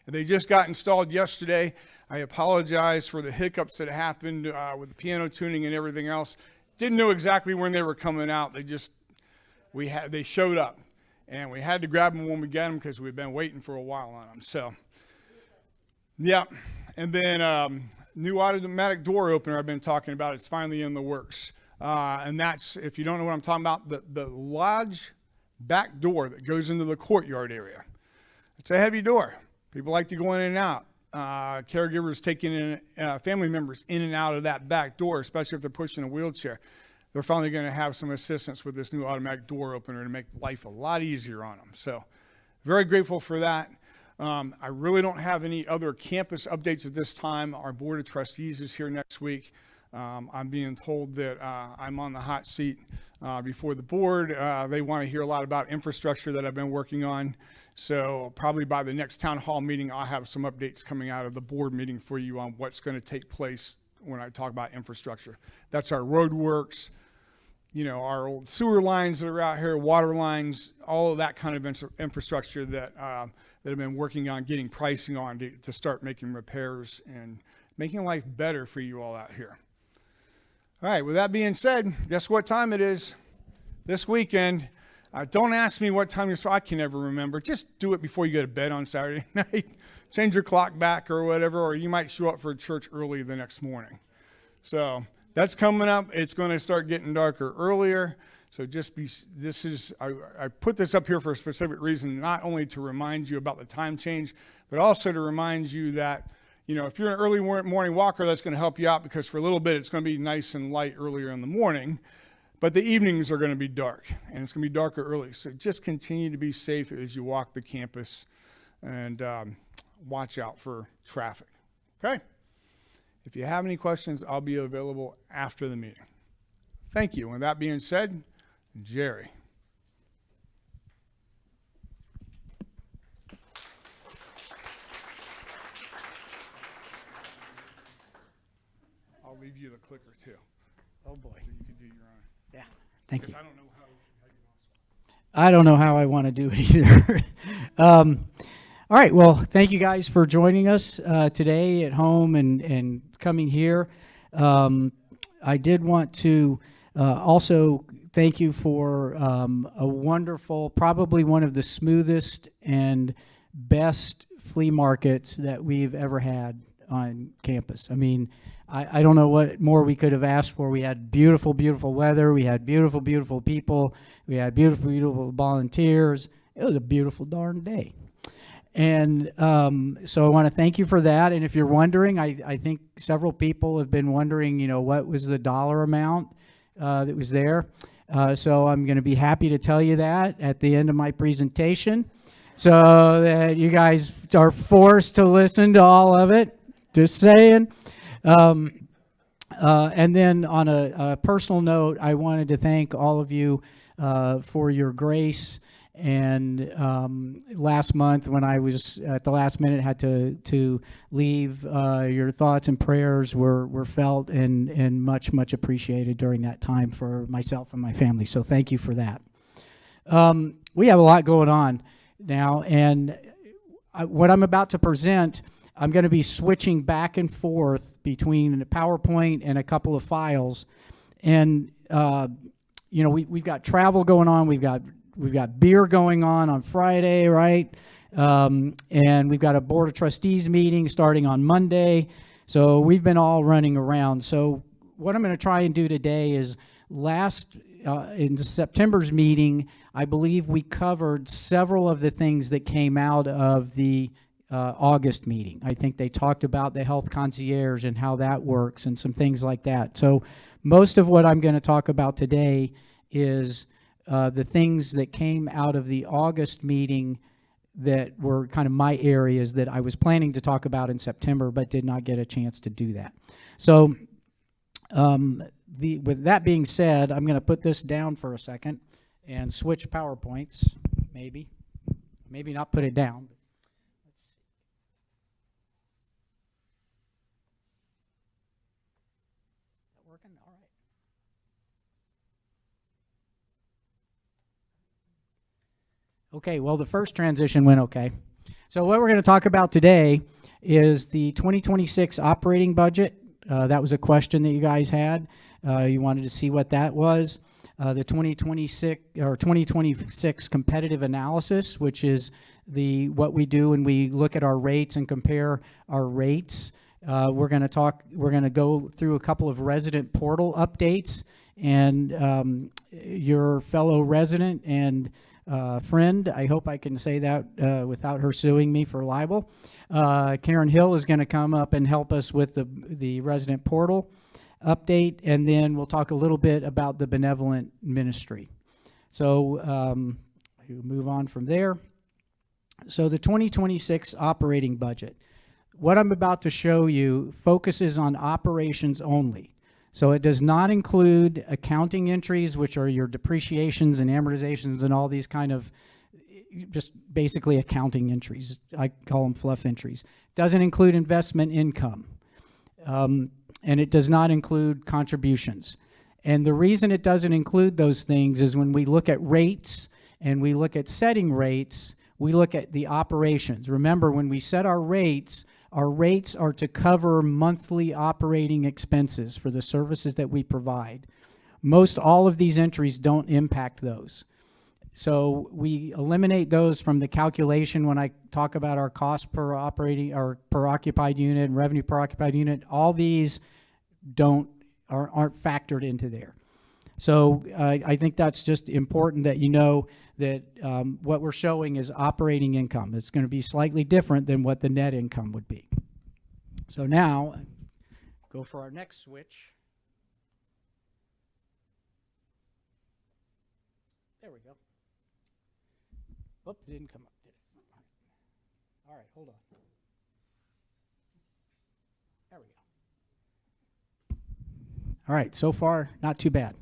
They just got installed yesterday. I apologize for the hiccups that happened with the piano tuning and everything else. Didn't know exactly when they were coming out. They showed up. and we had to grab them when we got them because we've been waiting for a while on them. So, yeah. And then new automatic door opener I've been talking about. It's finally in the works. And that's, if you don't know what I'm talking about, the lodge back door that goes into the courtyard area. It's a heavy door. People like to go in and out. Caregivers taking in, family members in and out of that back door, especially if they're pushing a wheelchair. They're finally going to have some assistance with this new automatic door opener to make life a lot easier on them. So very grateful for that. I really don't have any other campus updates at this time. Our Board of Trustees is here next week. I'm being told that I'm on the hot seat before the board. They want to hear a lot about infrastructure that I've been working on. So probably by the next town hall meeting, I'll have some updates coming out of the board meeting for you on what's going to take place when I talk about infrastructure. That's our road works, you know, our old sewer lines that are out here, water lines, all of that kind of infrastructure that I've been working on getting pricing on to start making repairs and making life better for you all out here. All right, with that being said, guess what time it is this weekend? Don't ask me what time I can never remember. Just do it before you go to bed on Saturday night. Change your clock back or whatever, or you might show up for church early the next morning. So that's coming up. It's going to start getting darker earlier. So I put this up here for a specific reason, not only to remind you about the time change, but also to remind you that, you know, if you're an early morning walker, that's going to help you out because for a little bit, it's going to be nice and light earlier in the morning. But the evenings are going to be dark, and it's going to be darker early. So just continue to be safe as you walk the campus and watch out for traffic. Okay? If you have any questions, I'll be available after the meeting. Thank you. With that being said, Jerry. I'll leave you the clicker too. Oh boy. So you can do your own. Yeah. Thank you. I don't know how you want to. I don't know how I want to do it either. All right. Well, thank you guys for joining us today at home and coming here. I did want to also thank you for a wonderful, probably one of the smoothest and best flea markets that we've ever had on campus. I mean, I don't know what more we could have asked for. We had beautiful, beautiful weather. We had beautiful, beautiful people. We had beautiful, beautiful volunteers. It was a beautiful darn day. And so I want to thank you for that. And if you're wondering, I think several people have been wondering, you know, what was the dollar amount that was there. So I'm going to be happy to tell you that at the end of my presentation so that you guys are forced to listen to all of it. Just saying. And then on a personal note, I wanted to thank all of you for your grace. And last month, when I was at the last minute had to leave, your thoughts and prayers were felt and much, much appreciated during that time for myself and my family. So thank you for that. We have a lot going on now, and what I'm about to present, I'm going to be switching back and forth between a PowerPoint and a couple of files. And, you know, we've got travel going on. We've got beer going on Friday, right? And we've got a Board of Trustees meeting starting on Monday. So we've been all running around. So what I'm going to try and do today is in September's meeting, I believe we covered several of the things that came out of the August meeting. I think they talked about the health concierge and how that works and some things like that. So most of what I'm going to talk about today is the things that came out of the August meeting that were kind of my areas that I was planning to talk about in September, but did not get a chance to do that. So with that being said, I'm going to put this down for a second and switch PowerPoints, maybe not put it down. Working? All right. Okay, well, the first transition went okay. So what we're going to talk about today is the 2026 operating budget. That was a question that you guys had. You wanted to see what that was. the 2026 or 2026 competitive analysis, which is what we do when we look at our rates and compare our rates. We're going to go through a couple of resident portal updates, and your fellow resident and friend, I hope I can say that without her suing me for libel, Karen Hill is going to come up and help us with the resident portal update, and then we'll talk a little bit about the benevolent ministry. So we'll move on from there. So the 2026 operating budget. What I'm about to show you focuses on operations only. So it does not include accounting entries, which are your depreciations and amortizations and all these kind of just basically accounting entries. I call them fluff entries. Doesn't include investment income. And it does not include contributions. And the reason it doesn't include those things is when we look at rates and we look at setting rates, we look at the operations. Remember, when we set our rates are to cover monthly operating expenses for the services that we provide. Most all of these entries don't impact those. So we eliminate those from the calculation when I talk about our cost per operating or per occupied unit and revenue per occupied unit. All these aren't factored into there. So I think that's just important that you know that what we're showing is operating income. It's going to be slightly different than what the net income would be. So now, go for our next switch. There we go. Oop, didn't come up, did it? All right, hold on. There we go. All right, so far, not too bad.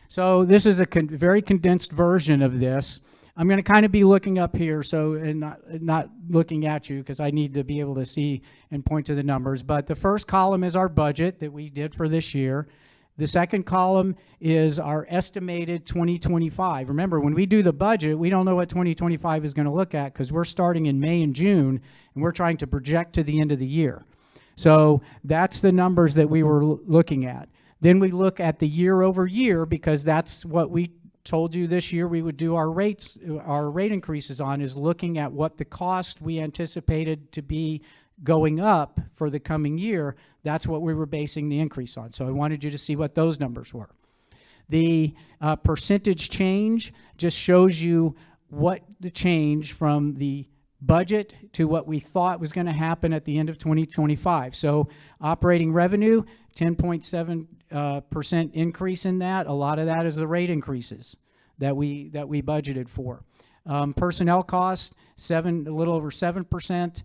So this is a very condensed version of this. I'm going to kind of be looking up here, and not looking at you because I need to be able to see and point to the numbers. But the first column is our budget that we did for this year. The second column is our estimated 2025. Remember, when we do the budget, we don't know what 2025 is going to look at because we're starting in May and June, and we're trying to project to the end of the year. So that's the numbers that we were looking at. Then we look at the year over year because that's what we told you this year we would do our rate increases on, is looking at what the cost we anticipated to be going up for the coming year. That's what we were basing the increase on. So I wanted you to see what those numbers were. The percentage change just shows you what the change from the budget to what we thought was going to happen at the end of 2025. So operating revenue, 10.7% increase in that. A lot of that is the rate increases that we budgeted for. Personnel costs, a little over 7%.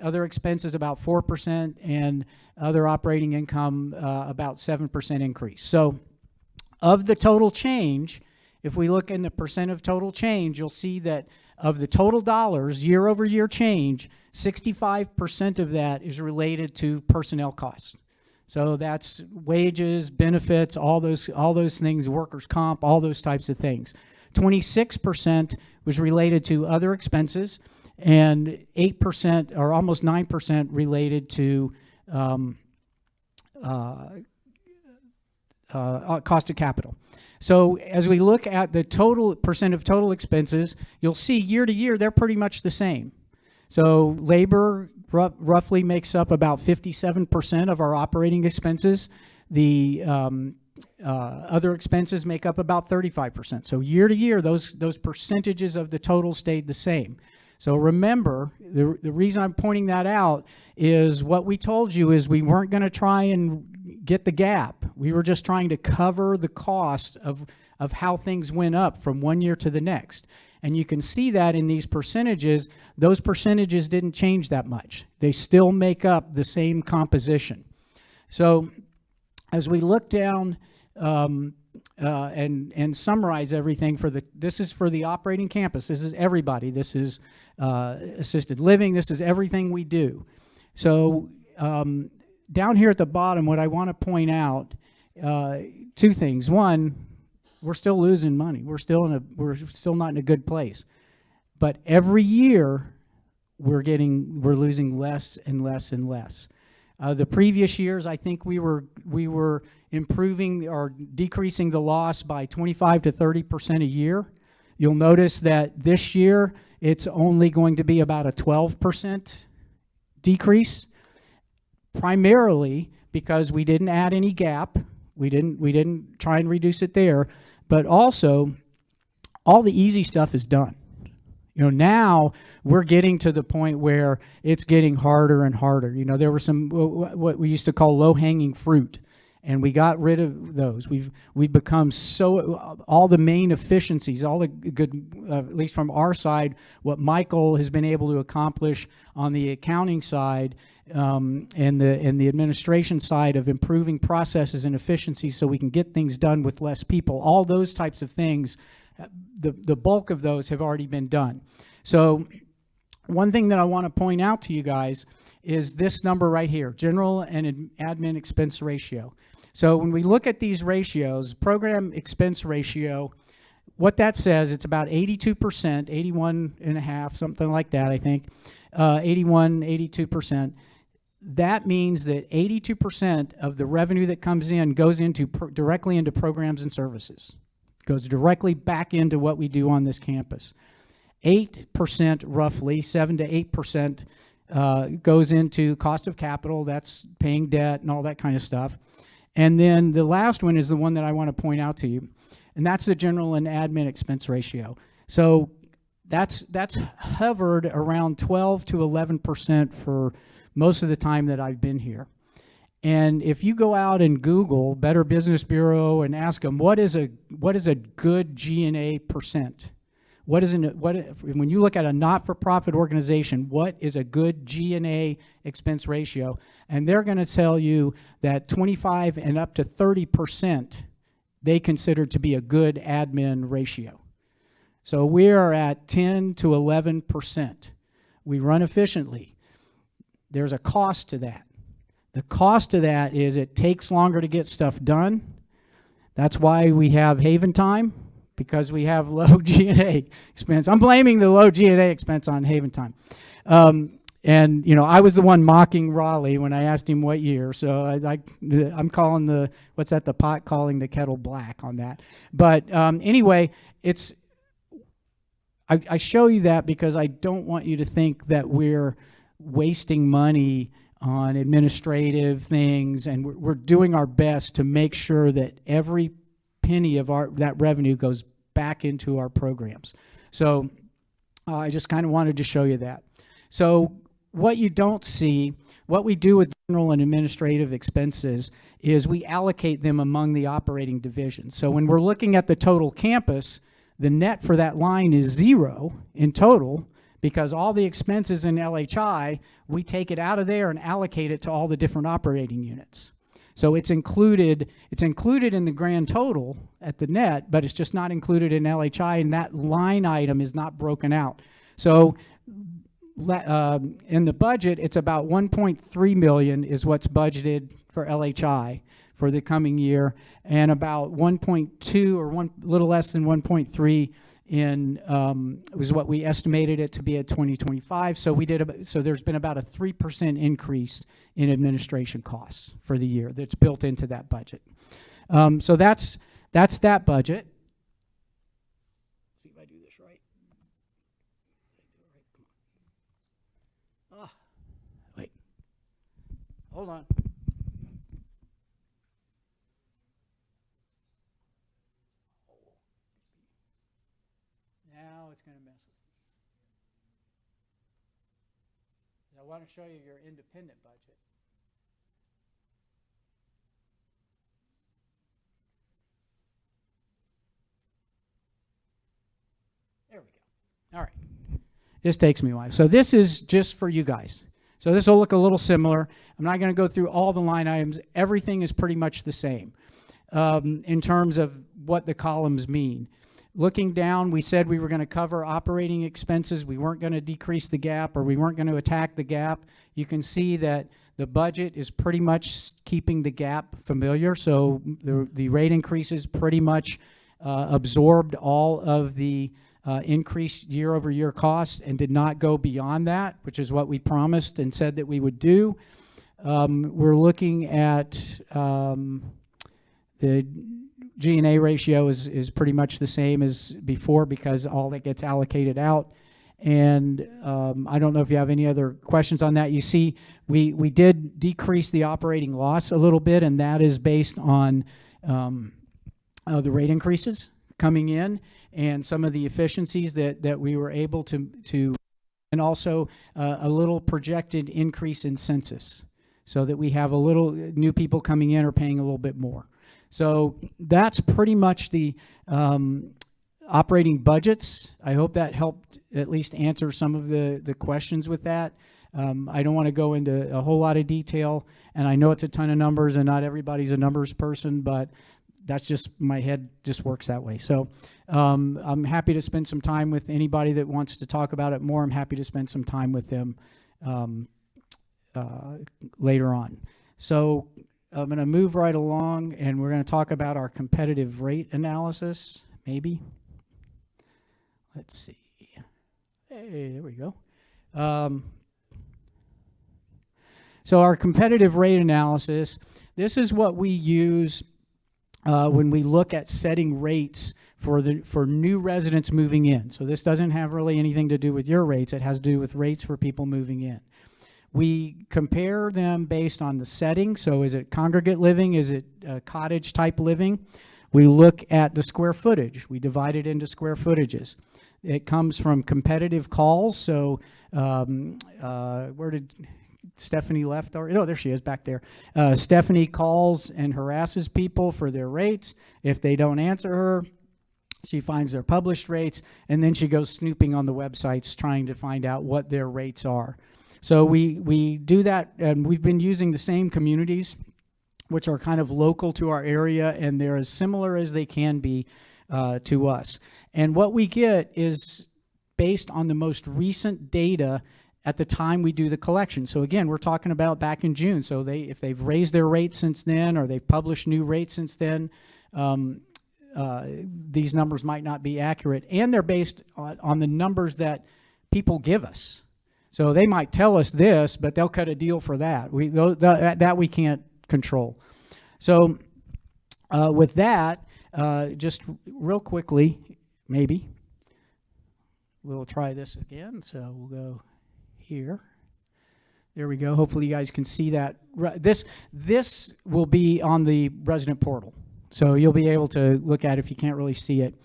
Other expenses about 4%, and other operating income about 7% increase. So of the total change, if we look in the percent of total change, you'll see that of the total dollars, year over year change, 65% of that is related to personnel costs. So that's wages, benefits, all those things, workers' comp, all those types of things. 26% was related to other expenses, and 8% or almost 9% related to cost of capital. So as we look at the total percent of total expenses, you'll see year to year they're pretty much the same. So labor roughly makes up about 57% of our operating expenses. The other expenses make up about 35%. So year to year, those percentages of the total stayed the same. So remember, the reason I'm pointing that out is what we told you is we weren't going to try and get the gap. We were just trying to cover the cost of how things went up from one year to the next. And you can see that in these percentages. Those percentages didn't change that much. They still make up the same composition. So as we look down and summarize everything this is for the operating campus. This is everybody. This is assisted living. This is everything we do. So down here at the bottom, what I want to point out, two things. One, we're still losing money. We're still not in a good place. But every year we're losing less and less and less. The previous years, I think we were improving or decreasing the loss by 25 to 30% a year. You'll notice that this year it's only going to be about a 12% decrease, primarily because we didn't add any gap. We didn't try and reduce it there, but also all the easy stuff is done. You know, now we're getting to the point where it's getting harder and harder. You know, there were some what we used to call low-hanging fruit, and we got rid of those. We've become so all the main efficiencies, all the good, at least from our side, what Michael has been able to accomplish on the accounting side and the administration side of improving processes and efficiencies, so we can get things done with less people. All those types of things. The bulk of those have already been done. So one thing that I want to point out to you guys is this number right here, general and admin expense ratio. So when we look at these ratios, program expense ratio, what that says, it's about 82%, 81 and a half, something like that, I think, 81, 82%. That means that 82% of the revenue that comes in goes into directly into programs and services. Goes directly back into what we do on this campus. 8%, roughly, 7 to 8% goes into cost of capital. That's paying debt and all that kind of stuff. And then the last one is the one that I want to point out to you, and that's the general and admin expense ratio. So that's hovered around 12 to 11% for most of the time that I've been here. And if you go out and Google Better Business Bureau and ask them what is a good G&A percent, when you look at a not-for-profit organization, what is a good G&A expense ratio? And they're going to tell you that 25 and up to 30% they consider to be a good admin ratio. So we are at 10 to 11%. We run efficiently. There's a cost to that. The cost of that is it takes longer to get stuff done. That's why we have Haven time, because we have low G&A expense. I'm blaming the low G&A expense on Haven time. And, you know, I was the one mocking Raleigh when I asked him what year. So I'm calling the pot calling the kettle black on that. But anyway, I show you that because I don't want you to think that we're wasting money on administrative things, and we're doing our best to make sure that every penny of that revenue goes back into our programs. So I just kind of wanted to show you that. So what you don't see, what we do with general and administrative expenses is we allocate them among the operating divisions. So when we're looking at the total campus, the net for that line is 0 in total, because all the expenses in LHI, we take it out of there and allocate it to all the different operating units. So it's included in the grand total at the net, but it's just not included in LHI, and that line item is not broken out. So in the budget, it's about 1.3 million is what's budgeted for LHI for the coming year, and about 1.2 or a little less than 1.3 was what we estimated it to be at 2025. So there's been about a 3% increase in administration costs for the year that's built into that budget. So that's that budget. Let's see if I do this right. Oh, wait, hold on. Now it's going to mess with me. I want to show you your independent budget. There we go. All right. This takes me a while. So this is just for you guys. So this will look a little similar. I'm not going to go through all the line items. Everything is pretty much the same in terms of what the columns mean. Looking down, we said we were going to cover operating expenses. We weren't going to decrease the gap, or we weren't going to attack the gap. You can see that the budget is pretty much keeping the gap familiar. So the rate increases pretty much absorbed all of the increased year-over-year costs and did not go beyond that, which is what we promised and said that we would do. We're looking at the G&A ratio is pretty much the same as before because all that gets allocated out. And I don't know if you have any other questions on that. You see, we did decrease the operating loss a little bit, and that is based on the rate increases coming in and some of the efficiencies that we were able to and also a little projected increase in census so that we have a little new people coming in or paying a little bit more. So that's pretty much the operating budgets. I hope that helped at least answer some of the questions with that. I don't want to go into a whole lot of detail, and I know it's a ton of numbers and not everybody's a numbers person, but that's just, my head just works that way. So I'm happy to spend some time with anybody that wants to talk about it more. I'm happy to spend some time with them later on. So I'm going to move right along, and we're going to talk about our competitive rate analysis, maybe. Let's see. Hey, there we go. So our competitive rate analysis, this is what we use when we look at setting rates for new residents moving in. So this doesn't have really anything to do with your rates. It has to do with rates for people moving in. We compare them based on the setting. So is it congregate living? Is it cottage type living? We look at the square footage. We divide it into square footages. It comes from competitive calls. So where did Stephanie left? Or no, there she is back there. Stephanie calls and harasses people for their rates. If they don't answer her, she finds their published rates, and then she goes snooping on the websites trying to find out what their rates are. So we do that, and we've been using the same communities, which are kind of local to our area, and they're as similar as they can be to us. And what we get is based on the most recent data at the time we do the collection. So again, we're talking about back in June. So if they've raised their rates since then, or they've published new rates since then, these numbers might not be accurate. And they're based on the numbers that people give us. So they might tell us this, but they'll cut a deal for that. That we can't control. So with that, just real quickly, maybe, we'll try this again. So we'll go here. There we go. Hopefully you guys can see that. This will be on the resident portal. So you'll be able to look at it if you can't really see it.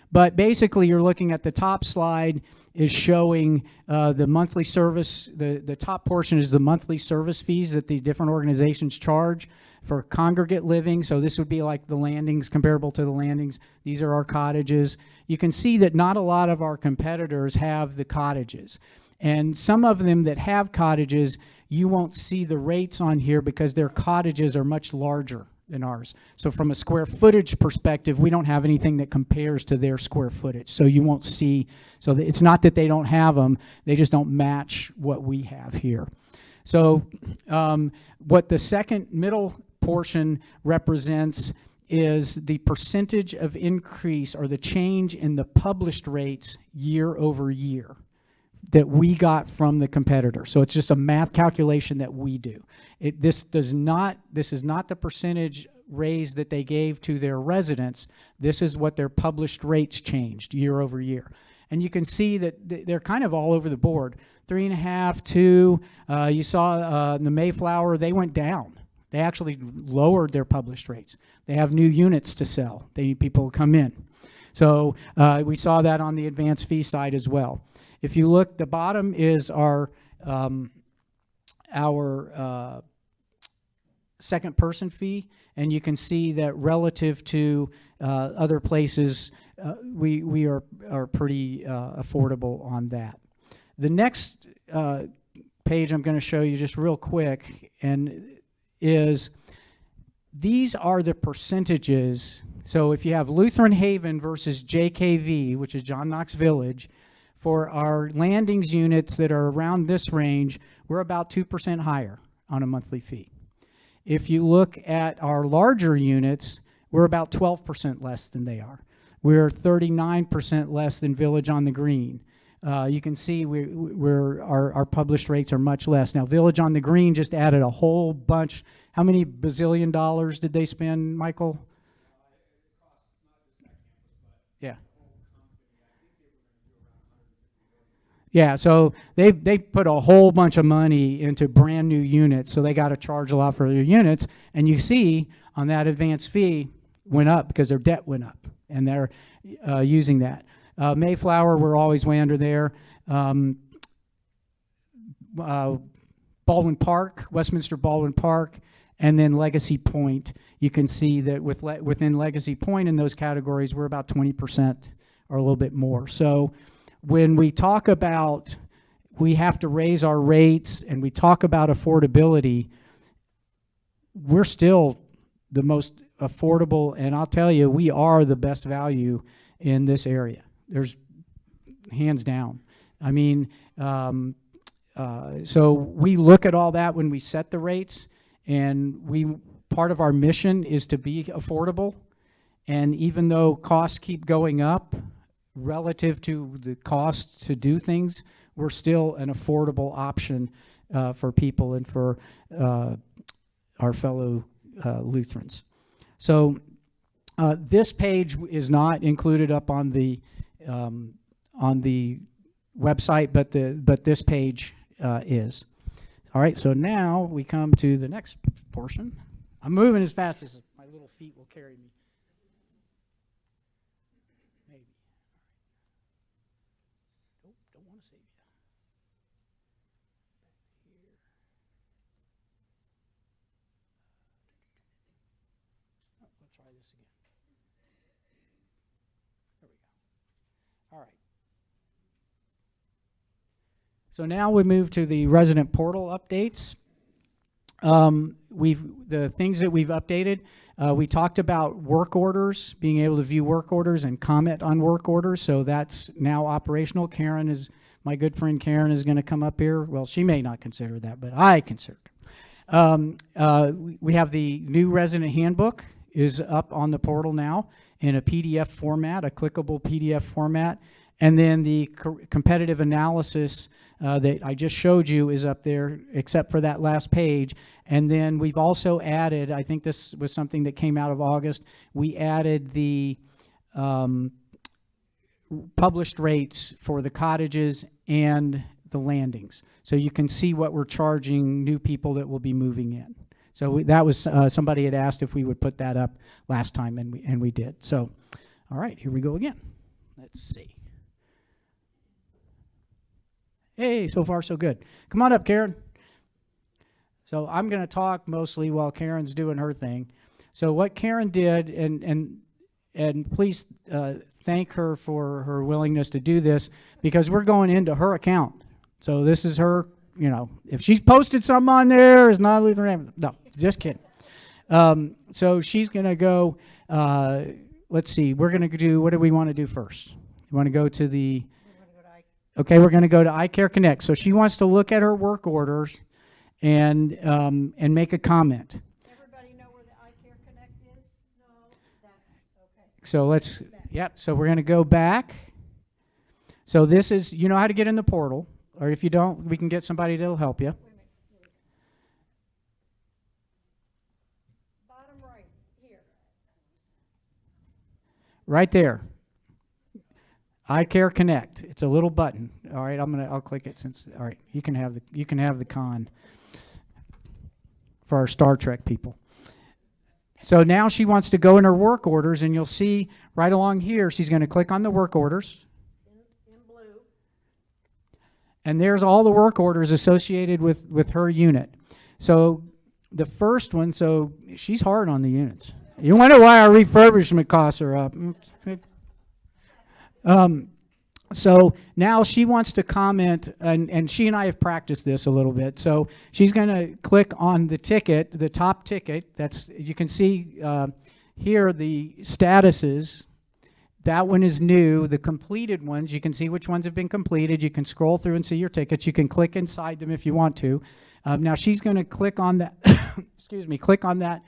But basically, you're looking at the top slide is showing the monthly service. The top portion is the monthly service fees that the different organizations charge for congregate living. So this would be like the landings, comparable to the landings. These are our cottages. You can see that not a lot of our competitors have the cottages. And some of them that have cottages, you won't see the rates on here because their cottages are much larger than ours. So from a square footage perspective, we don't have anything that compares to their square footage. So you won't see, so it's not that they don't have them, they just don't match what we have here. So what the second middle portion represents is the percentage of increase or the change in the published rates year over year that we got from the competitor. So it's just a math calculation that we do. This is not the percentage raise that they gave to their residents. This is what their published rates changed year over year. And you can see that they're kind of all over the board. 3.5, 2. You saw the Mayflower, they went down. They actually lowered their published rates. They have new units to sell. They need people to come in. So we saw that on the advanced fee side as well. If you look, the bottom is our second person fee, and you can see that relative to other places, we are pretty affordable on that. The next page I'm going to show you just real quick, and is these are the percentages. So if you have Lutheran Haven versus JKV, which is John Knox Village, for our landings units that are around this range, we're about 2% higher on a monthly fee. If you look at our larger units, we're about 12% less than they are. We're 39% less than Village on the Green. you can see our published rates are much less. Now, Village on the Green just added a whole bunch. How many bazillion dollars did they spend, Michael? Yeah. Yeah, so they put a whole bunch of money into brand new units, so they got to charge a lot for their units. And you see on that advance fee went up because their debt went up, and they're using that. Mayflower, we're always way under there. Baldwin Park, Westminster Baldwin Park, and then Legacy Point. You can see that within Legacy Point in those categories, we're about 20% or a little bit more. So when we talk about we have to raise our rates and we talk about affordability, we're still the most affordable, and I'll tell you, we are the best value in this area. There's hands down. I mean, so we look at all that when we set the rates, and part of our mission is to be affordable. And even though costs keep going up relative to the cost to do things, we're still an affordable option for people and for our fellow Lutherans. So this page is not included up on the website, but this page is. All right, so now we come to the next portion. I'm moving as fast as my little feet will carry me. Maybe. Nope, don't want to save you. Here. Oh, we'll try this again. There we go. All right. So now we move to the resident portal updates. The things that we've updated, we talked about work orders, being able to view work orders and comment on work orders. So that's now operational. My good friend Karen is going to come up here. Well, she may not consider that, but I consider it. We have the new resident handbook is up on the portal now in a PDF format, a clickable PDF format. And then the competitive analysis that I just showed you is up there, except for that last page. And then we've also added, I think this was something that came out of August, we added the published rates for the cottages and the landings. So you can see what we're charging new people that will be moving in. So that was, somebody had asked if we would put that up last time, and we did. So, all right, here we go again. Let's see. Hey, so far so good. Come on up, Karen. So I'm going to talk mostly while Karen's doing her thing. So what Karen did, and please thank her for her willingness to do this, because we're going into her account. So this is her, if she's posted something on there, it's not Lutheran. No, just kidding. So she's going to go, let's see, we're going to do, what do we want to do first? You want to go to the... Okay, we're going to go to iCare Connect. So she wants to look at her work orders and make a comment. Everybody know where the iCare Connect is? No, that's okay. So so we're going to go back. So this is, you know how to get in the portal, or if you don't, we can get somebody that'll help you. Bottom right, here. Right there. iCare Connect. It's a little button. All right, I'll click it all right, you can have the con for our Star Trek people. So now she wants to go in her work orders, and you'll see right along here, she's going to click on the work orders. In blue. And there's all the work orders associated with her unit. So the first one, so she's hard on the units. You wonder why our refurbishment costs are up. So now she wants to comment, and she and I have practiced this a little bit. So she's going to click on the ticket, the top ticket. You can see here the statuses. That one is new. The completed ones, you can see which ones have been completed. You can scroll through and see your tickets. You can click inside them if you want to. Now she's going to click on that. Excuse me. Click on that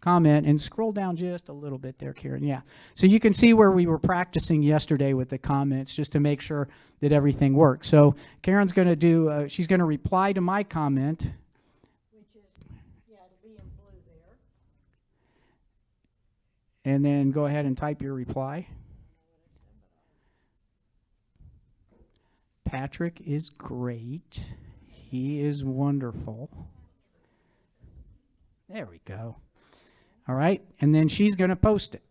comment, and scroll down just a little bit there, Karen. Yeah. So you can see where we were practicing yesterday with the comments just to make sure that everything works. So Karen's going to do, she's going to reply to my comment. Which is, yeah, it'll be in blue there. And then go ahead and type your reply. Patrick is great. He is wonderful. There we go. All right. And then she's going to post it.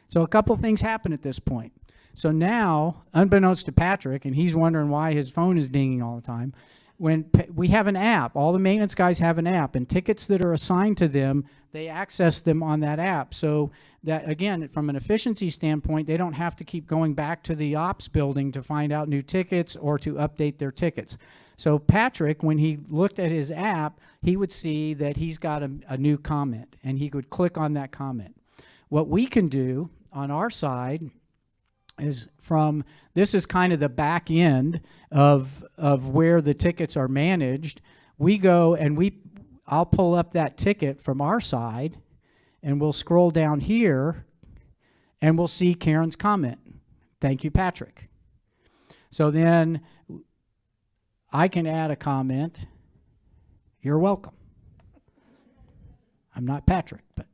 So a couple things happen at this point. So now, unbeknownst to Patrick, and he's wondering why his phone is dinging all the time, when we have an app, all the maintenance guys have an app, and tickets that are assigned to them, they access them on that app. So that, again, from an efficiency standpoint, they don't have to keep going back to the ops building to find out new tickets or to update their tickets. So Patrick, when he looked at his app, he would see that he's got a new comment, and he would click on that comment. What we can do on our side is this is kind of the back end of where the tickets are managed. We go and I'll pull up that ticket from our side, and we'll scroll down here, and we'll see Karen's comment. Thank you, Patrick. So then I can add a comment. You're welcome. I'm not Patrick, but.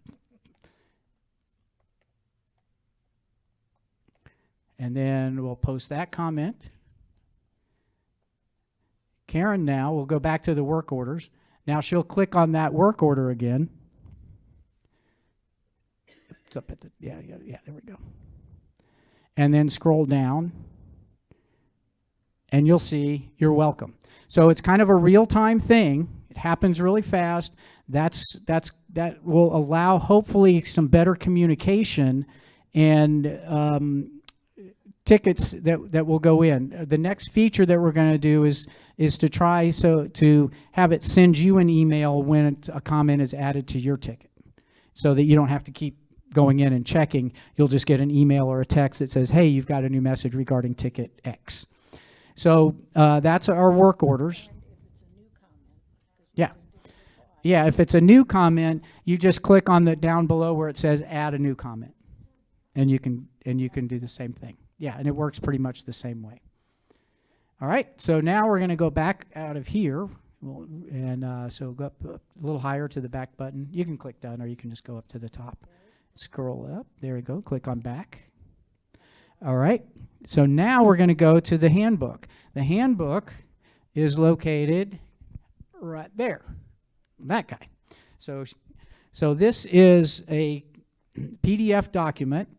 And then we'll post that comment. Karen now will go back to the work orders. Now she'll click on that work order again. It's up at the, yeah, there we go. And then scroll down. And you'll see you're welcome. So it's kind of a real-time thing. It happens really fast. That will allow hopefully some better communication and tickets that will go in. The next feature that we're going to do is to try to have it send you an email when a comment is added to your ticket, so that you don't have to keep going in and checking. You'll just get an email or a text that says, hey, you've got a new message regarding ticket X. So that's our work orders. Yeah. Yeah, if it's a new comment, you just click on the down below where it says add a new comment. And you can do the same thing. Yeah, and it works pretty much the same way. All right, so now we're going to go back out of here. So go up a little higher to the back button. You can click done, or you can just go up to the top. Scroll up. There we go. Click on back. All right, so now we're going to go to the handbook. The handbook is located right there. That guy. So this is a PDF document.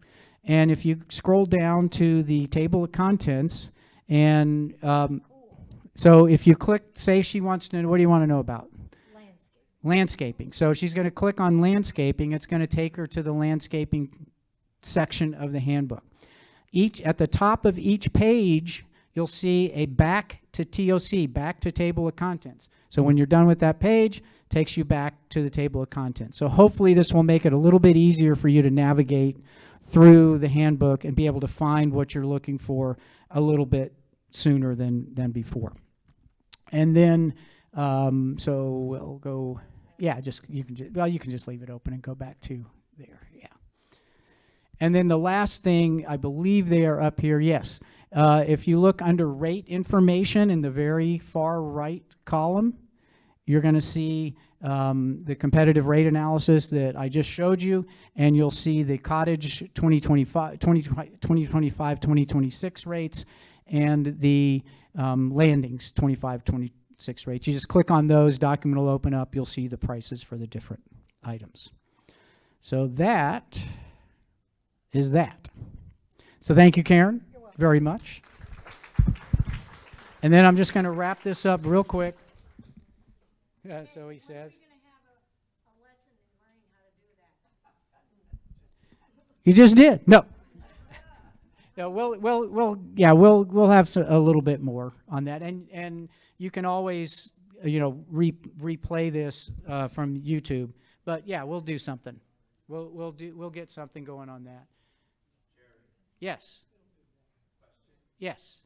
And if you scroll down to the table of contents, and so if you click, say she wants to know, what do you want to know about? Landscaping. So she's going to click on landscaping. It's going to take her to the landscaping section of the handbook. At the top of each page, you'll see a back to TOC, back to table of contents. So when you're done with that page, it takes you back to the table of contents. So hopefully this will make it a little bit easier for you to navigate through the handbook and be able to find what you're looking for a little bit sooner than before. And then, so we'll go, yeah, you can just leave it open and go back to there, yeah. And then the last thing, I believe they are up here, yes. If you look under rate information in the very far right column, you're going to see the competitive rate analysis that I just showed you, and you'll see the cottage 2025-2026 rates and the landings 25-26 rates. You just click on those, document will open up, you'll see the prices for the different items. So that is that. So thank you, Karen, very much. And then I'm just going to wrap this up real quick. So he says. You just did. No. No, we'll have a little bit more on that, and you can always replay this from YouTube. But yeah, we'll do something. We'll get something going on that. Yes. Yes.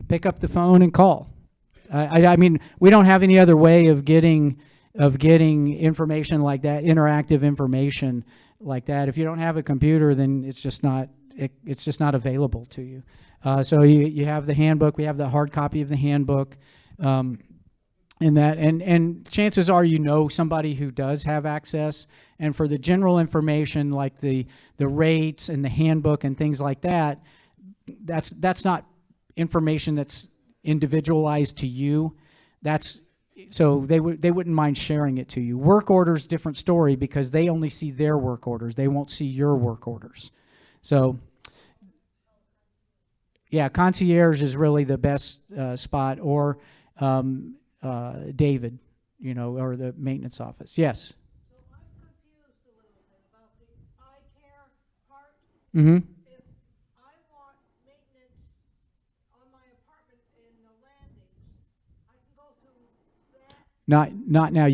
pick up the phone and call. I mean, we don't have any other way of getting information like that, interactive information like that. If you don't have a computer, then it's just not available to you. So you have the handbook. We have the hard copy of the handbook, and chances are you know somebody who does have access. And for the general information like the rates and the handbook and things like that, that's not information that's individualized to you. So they wouldn't mind sharing it to you. Work orders, different story, because they only see their work orders. They won't see your work orders. So yeah, concierge is really the best spot, or David, or the maintenance office. Yes. So I'm confused a little bit about the eye care part. Mm-hmm. If I want maintenance on my apartment in the landings, I can go through that. Not now.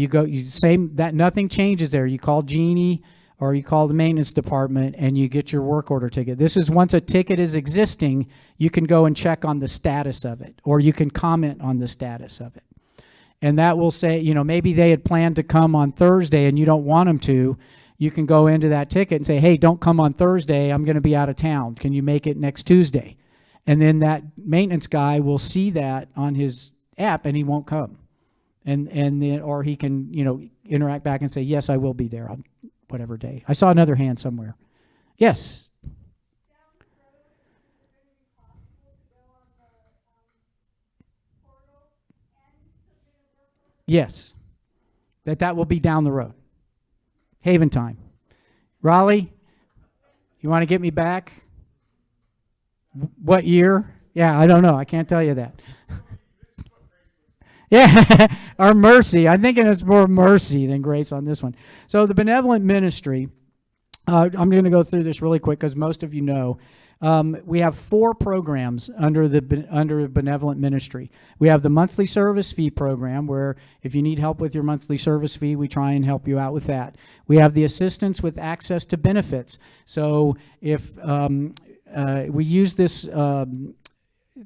Nothing changes there. You call Jeannie or you call the maintenance department and you get your work order ticket. This is once a ticket is existing, you can go and check on the status of it, or you can comment on the status of it. And that will say, maybe they had planned to come on Thursday and you don't want them to. You can go into that ticket and say, hey, don't come on Thursday. I'm going to be out of town. Can you make it next Tuesday? And then that maintenance guy will see that on his app and he won't come. And then, or he can, interact back and say, yes, I will be there on whatever day. I saw another hand somewhere. Yes. Yes. That will be down the road. Haven time. Raleigh, you want to get me back? What year? Yeah, I don't know. I can't tell you that. Yeah, or mercy. I'm thinking it's more mercy than grace on this one. So the benevolent ministry, I'm going to go through this really quick because most of you know. We have 4 programs under benevolent ministry. We have the monthly service fee program, where if you need help with your monthly service fee, we try and help you out with that. We have the assistance with access to benefits. So if we use this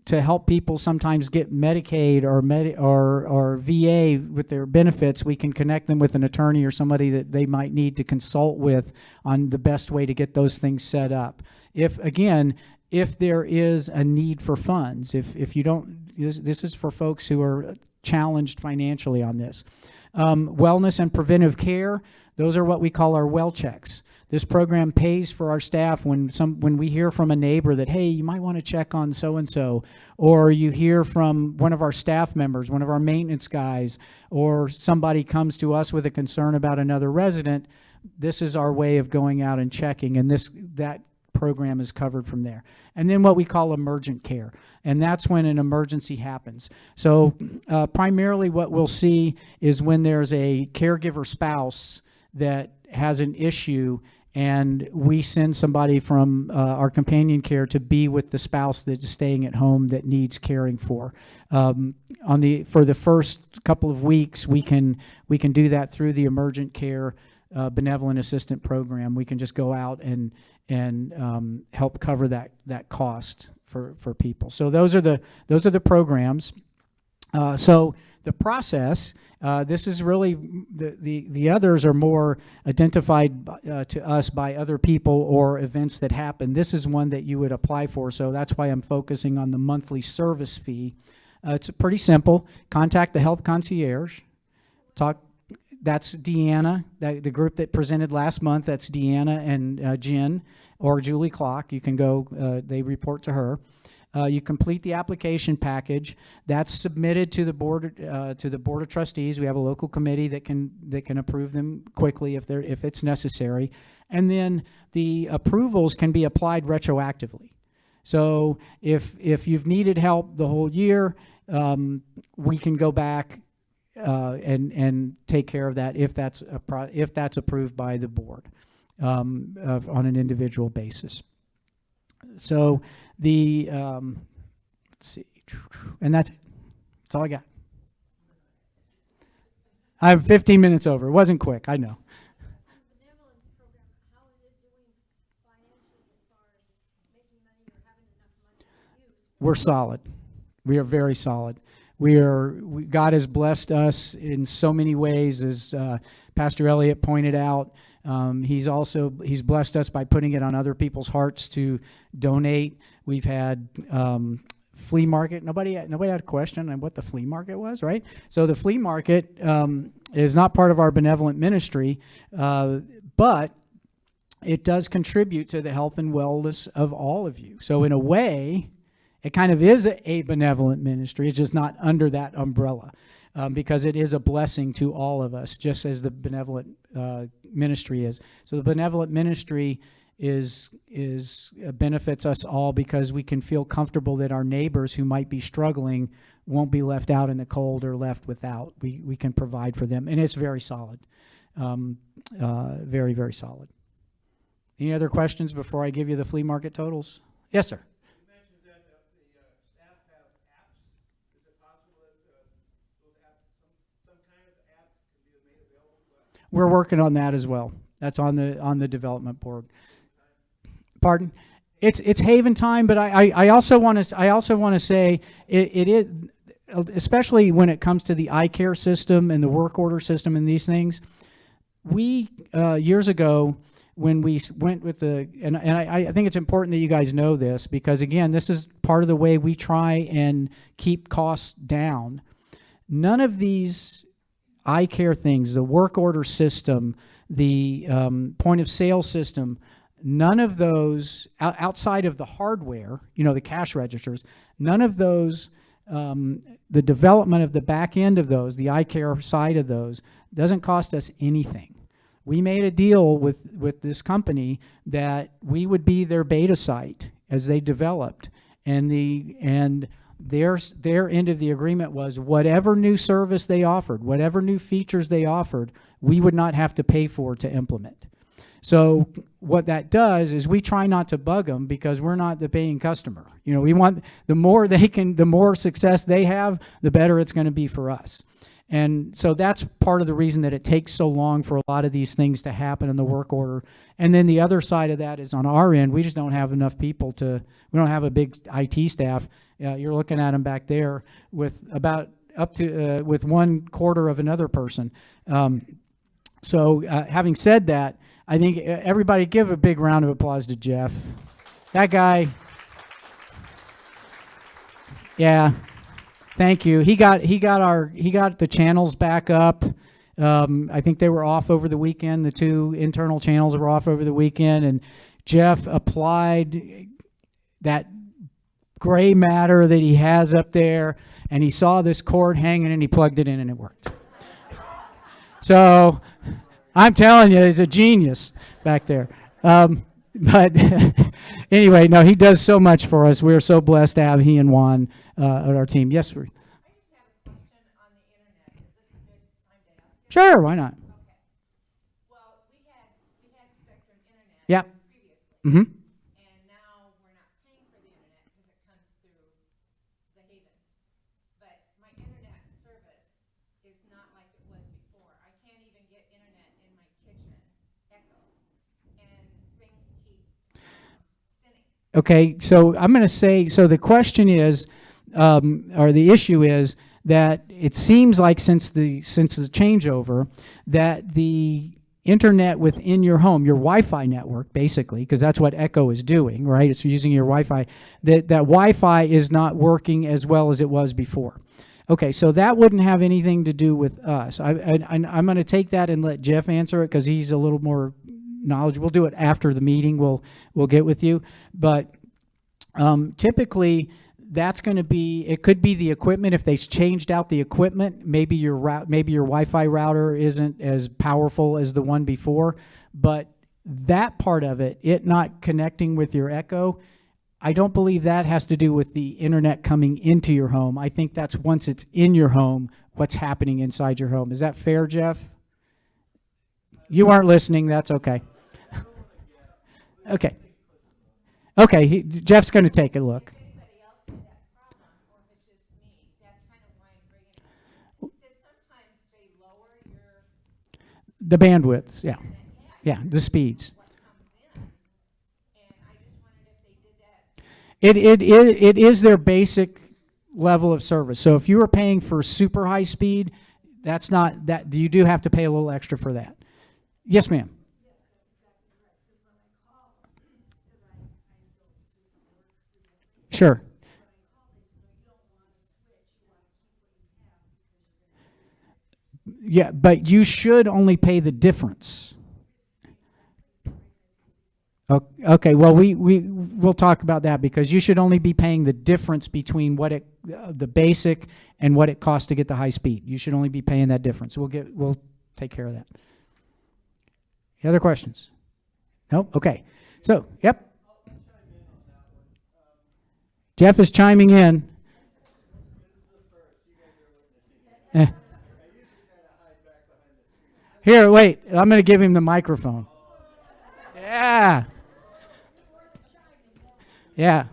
to help people sometimes get Medicaid or VA with their benefits, we can connect them with an attorney or somebody that they might need to consult with on the best way to get those things set up. If there is a need for funds, if you don't, this is for folks who are challenged financially on this. Wellness and preventive care, those are what we call our well checks. This program pays for our staff when we hear from a neighbor that, hey, you might want to check on so-and-so, or you hear from one of our staff members, one of our maintenance guys, or somebody comes to us with a concern about another resident. This is our way of going out and checking, and that program is covered from there. And then what we call emergent care, and that's when an emergency happens. So primarily what we'll see is when there's a caregiver spouse that has an issue, and we send somebody from our companion care to be with the spouse that's staying at home that needs caring for. For the first couple of weeks, we can do that through the emergent care benevolent assistant program. We can just go out and help cover that cost for people. So those are the programs. So the process, this is really, the others are more identified to us by other people or events that happen. This is one that you would apply for, so that's why I'm focusing on the monthly service fee. It's pretty simple. Contact the health concierge. That's Deanna, the group that presented last month. That's Deanna and Jen, or Julie Clock. You can go, they report to her. You complete the application package. That's submitted to the board of trustees. We have a local committee that can approve them quickly if it's necessary, and then the approvals can be applied retroactively. So if you've needed help the whole year, we can go back and take care of that if that's approved by the board on an individual basis. So let's see, and that's all I got. I'm 15 minutes over. It wasn't quick, I know. Benevolence program, how is it doing financially as far as making money or having enough money to use? We're solid. We are very solid. God has blessed us in so many ways, as Pastor Elliott pointed out. He's blessed us by putting it on other people's hearts to donate. We've had flea market. Nobody had a question on what the flea market was, right? So the flea market is not part of our benevolent ministry, but it does contribute to the health and wellness of all of you. So in a way, it kind of is a benevolent ministry. It's just not under that umbrella, because it is a blessing to all of us, just as the benevolent ministry is. So the benevolent ministry benefits us all, because we can feel comfortable that our neighbors who might be struggling won't be left out in the cold or left without. We can provide for them, and it's very solid, very, very solid. Any other questions before I give you the flea market totals? Yes, sir. You mentioned that the staff have apps. Is it possible that those apps, some kind of app can be made available to us? We're working on that as well. That's on the development board. Pardon? It's Haven time, but I also want to say it is, especially when it comes to the eye care system and the work order system and these things. We years ago, when we went with and I think it's important that you guys know this, because again, this is part of the way we try and keep costs down. None of these eye care things, the work order system, the point of sale system, none of those, outside of the hardware, the cash registers, none of those, the development of the back end of those, the eye care side of those, doesn't cost us anything. We made a deal with this company that we would be their beta site as they developed, and their end of the agreement was whatever new service they offered, whatever new features they offered, we would not have to pay for to implement. So what that does is we try not to bug them, because we're not the paying customer. We want the more success they have, the better it's going to be for us. And so that's part of the reason that it takes so long for a lot of these things to happen in the work order. And then the other side of that is on our end, we just don't have enough people we don't have a big IT staff. You're looking at them back there with about up to, with 1/4 of another person. So having said that, I think everybody give a big round of applause to Jeff. That guy, yeah. Thank you. He got the channels back up. I think they were off over the weekend. The 2 internal channels were off over the weekend, and Jeff applied that gray matter that he has up there, and he saw this cord hanging, and he plugged it in, and it worked. So I'm telling you, he's a genius back there. But anyway, no, he does so much for us. We're so blessed to have he and Juan on our team. Yes, sir. I just have a question on the internet. Is this a good time to ask? Sure, why not? Okay. Well, we had Spectrum Internet Yeah. previously, Mm-hmm. and now we're not paying for the internet because it comes through the Haven. But my internet service is not like it was before. I can't even get internet in my kitchen, Echo, and things keep spinning. Okay, so I'm going to say, so the question is, or the issue is that it seems like since the changeover, that the internet within your home, your Wi-Fi network, basically, because that's what Echo is doing, right? It's using your Wi-Fi. That Wi-Fi is not working as well as it was before. Okay, so that wouldn't have anything to do with us. I'm going to take that and let Jeff answer it, because he's a little more knowledgeable. We'll do it after the meeting. We'll get with you, but typically that's going to be, it could be the equipment. If they changed out the equipment, maybe your Wi-Fi router isn't as powerful as the one before, but that part of it not connecting with your Echo, I don't believe that has to do with the internet coming into your home. I think that's once it's in your home, what's happening inside your home. Is that fair, Jeff? You aren't listening. That's okay. Okay. Okay, Jeff's going to take a look. If anybody else has that problem, or if it's just me, that's kind of why I'm bringing it up. Because sometimes they lower your The bandwidths, yeah. Yeah, the speeds. what comes in, and I just wondered if they did that. It is their basic level of service. So if you were paying for super high speed, that's not that, you do have to pay a little extra for that. Yes, ma'am. Sure. Yeah, but you should only pay the difference. Okay, well, we'll talk about that, because you should only be paying the difference between what the basic and what it costs to get the high speed. You should only be paying that difference. We'll take care of that. Any other questions? No? Okay. So, yep. Jeff is chiming in. Here, wait. I'm going to give him the microphone. Yeah. Yeah.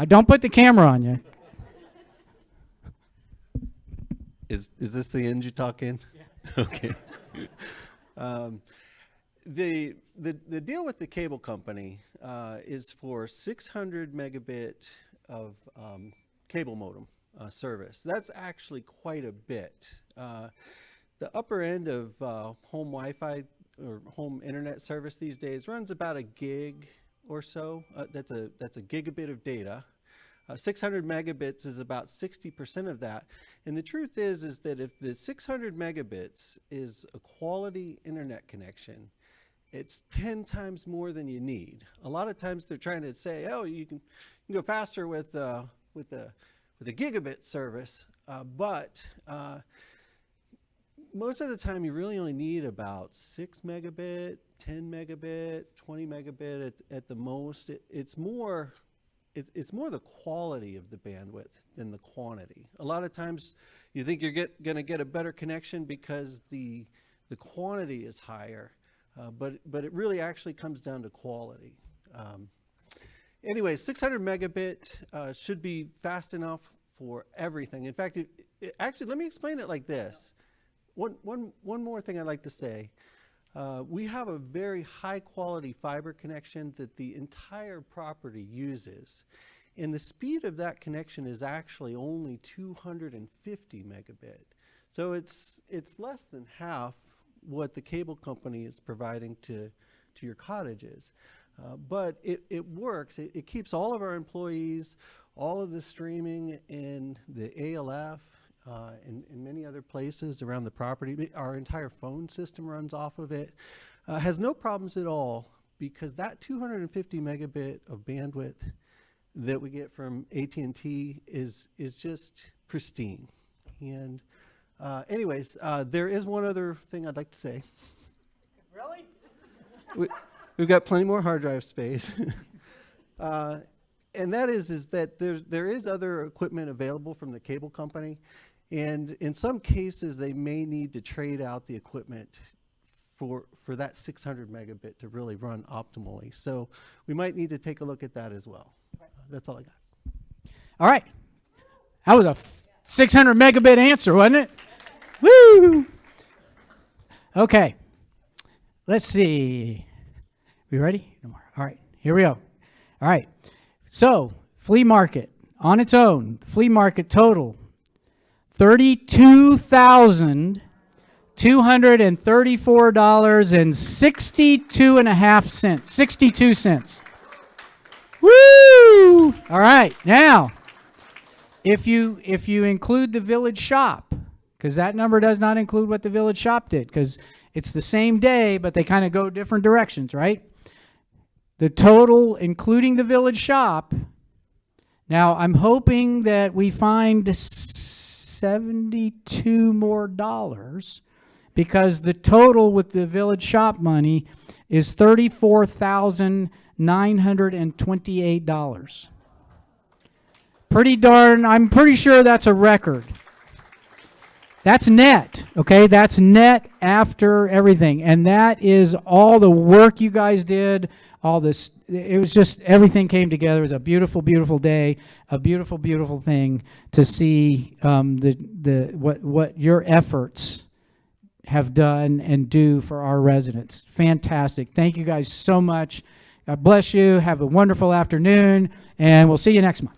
Don't put the camera on you. Is this the end you talk in? Yeah. Okay. The deal with the cable company is for 600 megabit of cable modem service. That's actually quite a bit. The upper end of home Wi-Fi or home internet service these days runs about a gig or so. That's a gigabit of data. 600 megabits is about 60% of that. And the truth is that if the 600 megabits is a quality internet connection, it's 10 times more than you need. A lot of times they're trying to say, oh, you can go faster with a gigabit service, but most of the time you really only need about 6 megabit, 10 megabit, 20 megabit at the most. It's more the quality of the bandwidth than the quantity. A lot of times you think you're going to get a better connection because the quantity is higher, but it really actually comes down to quality. Anyway, 600 megabit should be fast enough for everything. In fact, actually, let me explain it like this. One more thing I'd like to say. We have a very high quality fiber connection that the entire property uses. And the speed of that connection is actually only 250 megabit. So it's less than half what the cable company is providing to your cottages. But it works. It keeps all of our employees, all of the streaming in the ALF, and many other places around the property. Our entire phone system runs off of it. Has no problems at all, because that 250 megabit of bandwidth that we get from AT&T is just pristine. And anyways, there is one other thing I'd like to say. Really? We've got plenty more hard drive space. And that is that there is other equipment available from the cable company. And in some cases, they may need to trade out the equipment for that 600 megabit to really run optimally. So we might need to take a look at that as well. That's all I got. All right. That was a 600 megabit answer, wasn't it? Woo! Okay. Let's see. We ready? No more. All right. Here we go. All right. So, flea market on its own, flea market total, $32,234.62 Woo! All right. Now, if you include the village shop, because that number does not include what the village shop did, because it's the same day, but they kind of go different directions, right? The total, including the village shop. Now, I'm hoping that we find $72 more, because the total with the village shop money is $34,928. I'm pretty sure that's a record. That's net, okay? That's net after everything. And that is all the work you guys did, all this. It was just, everything came together. It was a beautiful, beautiful day, a beautiful, beautiful thing to see what your efforts have done and do for our residents. Fantastic. Thank you guys so much. God bless you. Have a wonderful afternoon, and we'll see you next month.